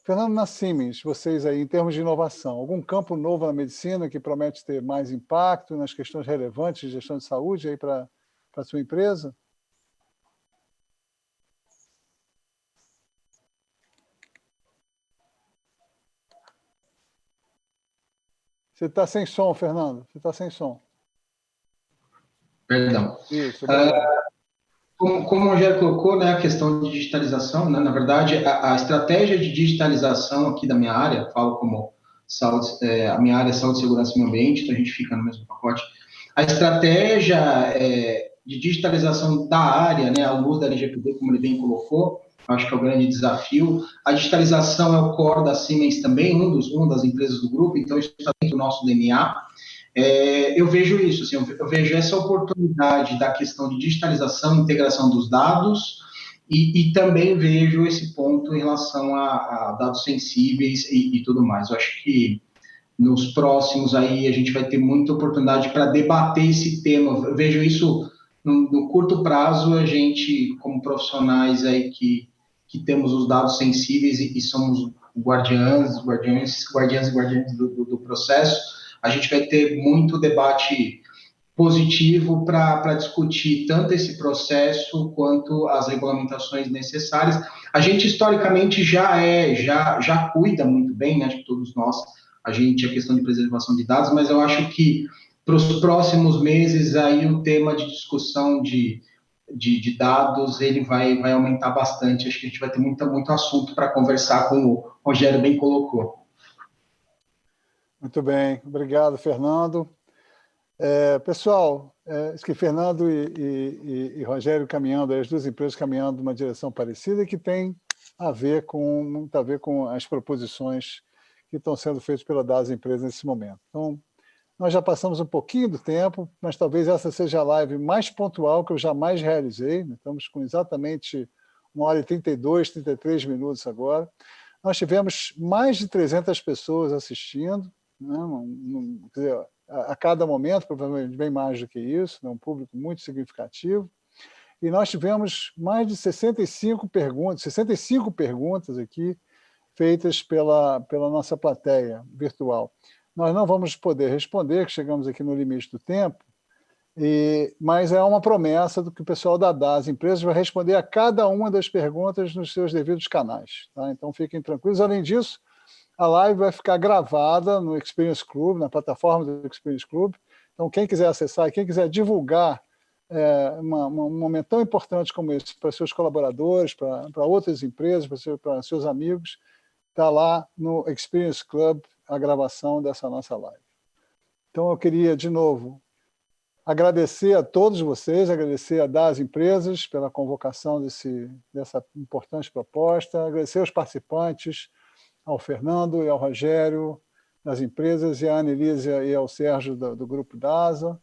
Fernando, na Siemens, vocês aí, em termos de inovação, algum campo novo na medicina que promete ter mais impacto nas questões relevantes de gestão de saúde aí para a sua empresa? Você está sem som, Fernando. Você está sem som. Perdão. Isso, obrigado. Como o Rogério colocou, né, a questão de digitalização, né, na verdade, a estratégia de digitalização aqui da minha área, falo como saúde, a minha área é saúde, segurança e meio ambiente, então a gente fica no mesmo pacote. A estratégia de digitalização da área, né, à luz da LGPD, como ele bem colocou, acho que é o grande desafio. A digitalização é o core da Siemens também, uma das empresas do grupo, então isso está dentro do nosso DNA. Eu vejo isso, assim, eu vejo essa oportunidade da questão de digitalização, integração dos dados, e também vejo esse ponto em relação a dados sensíveis e tudo mais. Eu acho que nos próximos aí a gente vai ter muita oportunidade para debater esse tema. Eu vejo isso no curto prazo, a gente, como profissionais aí que temos os dados sensíveis e somos guardiãs do processo, a gente vai ter muito debate positivo para discutir tanto esse processo quanto as regulamentações necessárias. A gente, historicamente, já cuida muito bem, né, de todos nós, a questão de preservação de dados, mas eu acho que para os próximos meses aí o tema de discussão de dados, ele vai aumentar bastante. Acho que a gente vai ter muito assunto para conversar, como o Rogério bem colocou. Muito bem, obrigado, Fernando. Pessoal, acho que Fernando e Rogério caminhando, as duas empresas caminhando numa direção parecida, que tem muito a ver com as proposições que estão sendo feitas pela das empresas nesse momento. Então, nós já passamos um pouquinho do tempo, mas talvez essa seja a live mais pontual que eu jamais realizei. Estamos com exatamente 1h32, 33 minutos agora. Nós tivemos mais de 300 pessoas assistindo, né? Quer dizer, a cada momento, provavelmente bem mais do que isso, né? Um público muito significativo. E nós tivemos mais de 65 perguntas aqui, feitas pela nossa plateia virtual. Nós não vamos poder responder, que chegamos aqui no limite do tempo, mas é uma promessa do que o pessoal das empresas vai responder a cada uma das perguntas nos seus devidos canais. Tá? Então, fiquem tranquilos. Além disso, a live vai ficar gravada no Experience Club, na plataforma do Experience Club. Então, quem quiser acessar e quem quiser divulgar um momento tão importante como esse para seus colaboradores, para outras empresas, para seus amigos, está lá no Experience Club a gravação dessa nossa live. Então, eu queria, de novo, agradecer a todos vocês, agradecer a das empresas pela convocação dessa importante proposta, agradecer aos participantes, ao Fernando e ao Rogério das empresas, e à Annelise e ao Sérgio do Grupo DASA.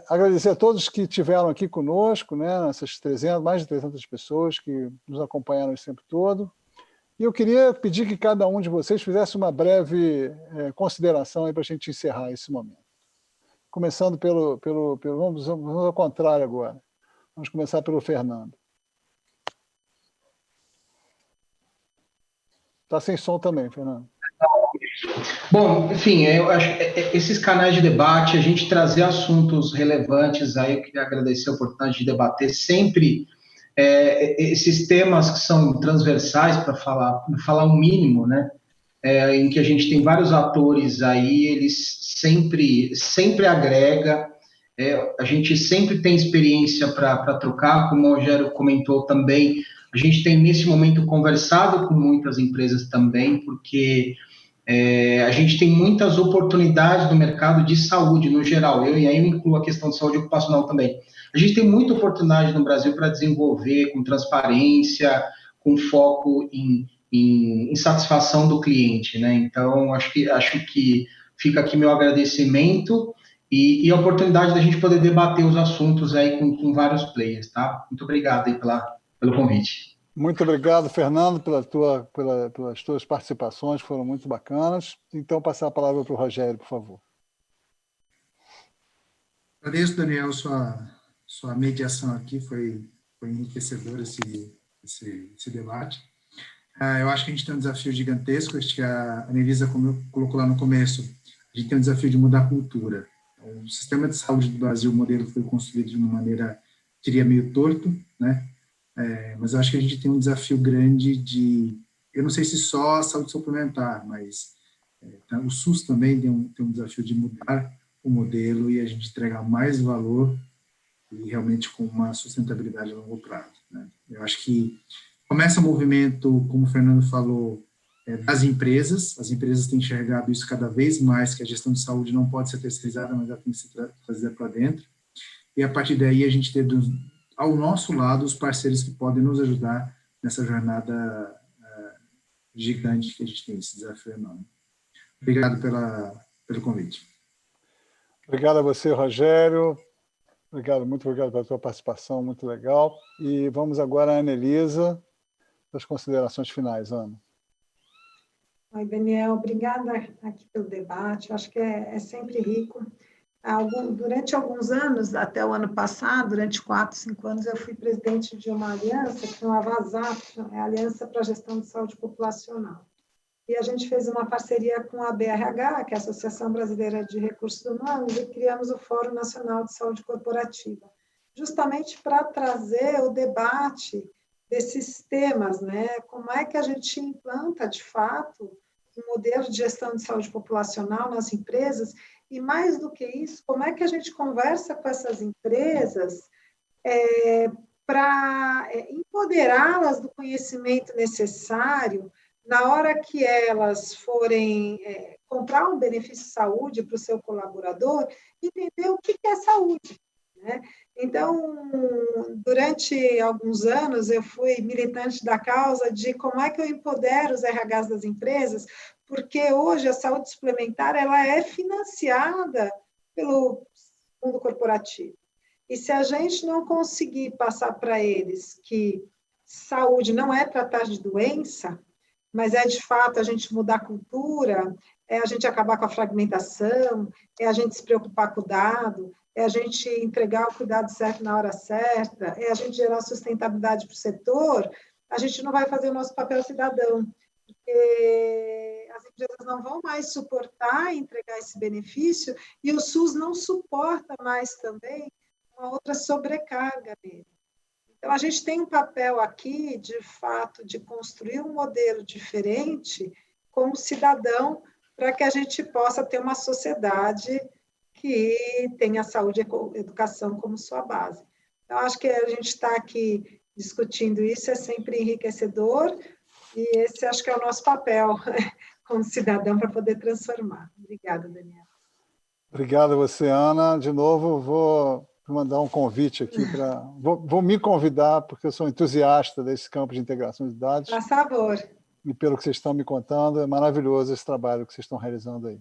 Agradecer a todos que estiveram aqui conosco, né, essas mais de 300 pessoas que nos acompanharam esse tempo todo. E eu queria pedir que cada um de vocês fizesse uma breve consideração para a gente encerrar esse momento. Começando vamos ao contrário agora. Vamos começar pelo Fernando. Está sem som também, Fernando. Bom, enfim, eu acho que esses canais de debate, a gente trazer assuntos relevantes, aí eu queria agradecer a oportunidade de debater sempre esses temas que são transversais, para falar um mínimo, né? Em que a gente tem vários atores aí, eles sempre agrega, a gente sempre tem experiência para trocar, como o Rogério comentou também, a gente tem nesse momento conversado com muitas empresas também, porque A gente tem muitas oportunidades no mercado de saúde, no geral, e aí eu incluo a questão de saúde ocupacional também. A gente tem muita oportunidade no Brasil para desenvolver com transparência, com foco em satisfação do cliente, né? Então, acho que fica aqui meu agradecimento e a oportunidade da gente poder debater os assuntos aí com vários players, tá? Muito obrigado aí pelo convite. Muito obrigado, Fernando, pelas tuas participações, foram muito bacanas. Então, passar a palavra para o Rogério, por favor. Agradeço, Daniel, sua mediação aqui, foi enriquecedor esse debate. Eu acho que a gente tem um desafio gigantesco, acho que a Anelisa colocou lá no começo, a gente tem um desafio de mudar a cultura. O sistema de saúde do Brasil, o modelo foi construído de uma maneira, diria, meio torto, né? Mas eu acho que a gente tem um desafio grande eu não sei se só a saúde suplementar, mas o SUS também tem um desafio de mudar o modelo e a gente entregar mais valor e realmente com uma sustentabilidade a longo prazo, né? Eu acho que começa o movimento, como o Fernando falou, das empresas. As empresas têm enxergado isso cada vez mais, que a gestão de saúde não pode ser terceirizada, mas ela tem que ser trazida para dentro. E a partir daí a gente ter ao nosso lado os parceiros que podem nos ajudar nessa jornada gigante que a gente tem, esse desafio enorme. Obrigado pelo convite. Obrigado a você, Rogério. Muito obrigado pela tua participação, muito legal. E vamos agora à Anelisa, as considerações finais, Ana. Oi, Daniel, obrigada aqui pelo debate, eu acho que é sempre rico. Durante alguns anos, até o ano passado, durante 4, 5 anos, eu fui presidente de uma aliança que chamava ASAP, a Aliança para a Gestão de Saúde Populacional. E a gente fez uma parceria com a BRH, que é a Associação Brasileira de Recursos Humanos, e criamos o Fórum Nacional de Saúde Corporativa, justamente para trazer o debate desses temas, né? Como é que a gente implanta, de fato, um modelo de gestão de saúde populacional nas empresas e, mais do que isso, como é que a gente conversa com essas empresas para empoderá-las do conhecimento necessário na hora que elas forem comprar um benefício de saúde para o seu colaborador, entender o que é saúde, né? Então, durante alguns anos, eu fui militante da causa de como é que eu empodero os RHs das empresas, porque hoje a saúde suplementar ela é financiada pelo mundo corporativo. E se a gente não conseguir passar para eles que saúde não é tratar de doença, mas é, de fato, a gente mudar a cultura, é a gente acabar com a fragmentação, é a gente se preocupar com o dado, é a gente entregar o cuidado certo na hora certa, é a gente gerar sustentabilidade para o setor, a gente não vai fazer o nosso papel cidadão, porque as empresas não vão mais suportar entregar esse benefício e o SUS não suporta mais também uma outra sobrecarga nele. Então, a gente tem um papel aqui, de fato, de construir um modelo diferente como cidadão para que a gente possa ter uma sociedade que tenha saúde e educação como sua base. Então, acho que a gente está aqui discutindo isso, é sempre enriquecedor, e esse acho que é o nosso papel como cidadão para poder transformar. Obrigada, Daniel. Obrigado a você, Ana. De novo, vou mandar um convite aqui para... Vou me convidar, porque eu sou entusiasta desse campo de integração de dados. Por favor. E pelo que vocês estão me contando, é maravilhoso esse trabalho que vocês estão realizando aí.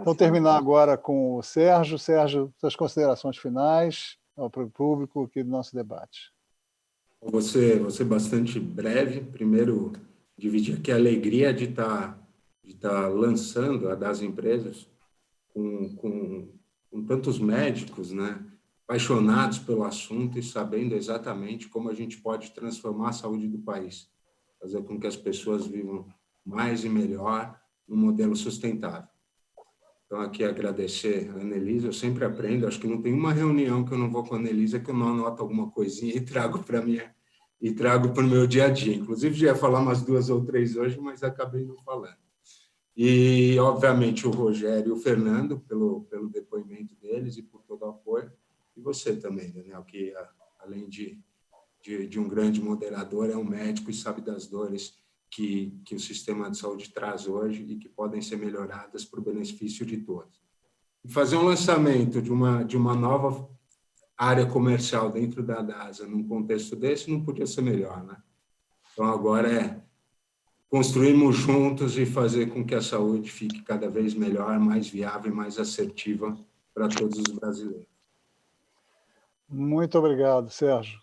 Então, terminar agora com o Sérgio. Sérgio, suas considerações finais para o público aqui do nosso debate. Vou ser bastante breve. Primeiro, dividir aqui a alegria de estar lançando a das empresas com tantos médicos, né, apaixonados pelo assunto e sabendo exatamente como a gente pode transformar a saúde do país, fazer com que as pessoas vivam mais e melhor num modelo sustentável. Então, aqui agradecer a Anelisa, eu sempre aprendo, acho que não tem uma reunião que eu não vou com a Anelisa que eu não anoto alguma coisinha e trago para o meu dia a dia. Inclusive, já ia falar umas 2 ou 3 hoje, mas acabei não falando. E, obviamente, o Rogério e o Fernando, pelo depoimento deles e por todo o apoio. E você também, Daniel, que além de um grande moderador, é um médico e sabe das dores que o sistema de saúde traz hoje e que podem ser melhoradas para o benefício de todos. E fazer um lançamento de uma nova área comercial dentro da DASA, num contexto desse, não podia ser melhor, né? Então, agora é construirmos juntos e fazer com que a saúde fique cada vez melhor, mais viável e mais assertiva para todos os brasileiros. Muito obrigado, Sérgio.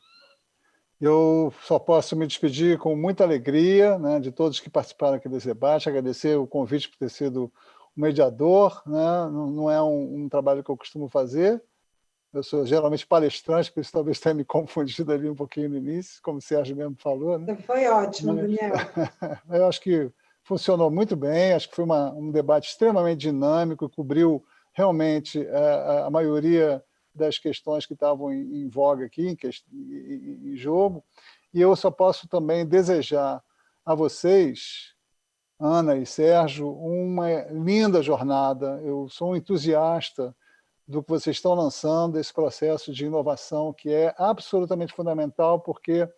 Eu só posso me despedir com muita alegria, né, de todos que participaram aqui desse debate, agradecer o convite por ter sido um mediador, né, não é um trabalho que eu costumo fazer, eu sou geralmente palestrante, por isso talvez tenha me confundido ali um pouquinho no início, como o Sérgio mesmo falou. Né? Foi ótimo, Daniel. Eu acho que funcionou muito bem, acho que foi um debate extremamente dinâmico, cobriu realmente a maioria das questões que estavam em voga aqui, em jogo, e eu só posso também desejar a vocês, Ana e Sérgio, uma linda jornada. Eu sou um entusiasta do que vocês estão lançando, esse processo de inovação que é absolutamente fundamental, porque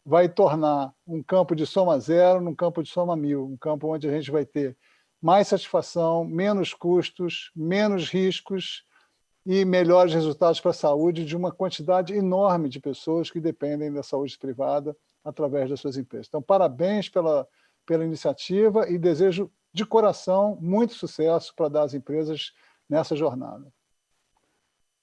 vai tornar um campo de soma zero num campo de soma mil, um campo onde a gente vai ter mais satisfação, menos custos, menos riscos e melhores resultados para a saúde de uma quantidade enorme de pessoas que dependem da saúde privada através das suas empresas. Então, parabéns pela iniciativa e desejo de coração muito sucesso para dar às empresas nessa jornada.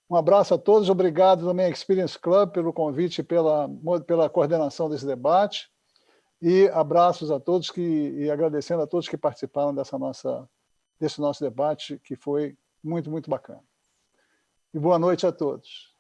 Um abraço a todos, obrigado também à Experience Club pelo convite e pela coordenação desse debate, e abraços a todos e agradecendo a todos que participaram desse nosso debate, que foi muito, muito bacana. E boa noite a todos.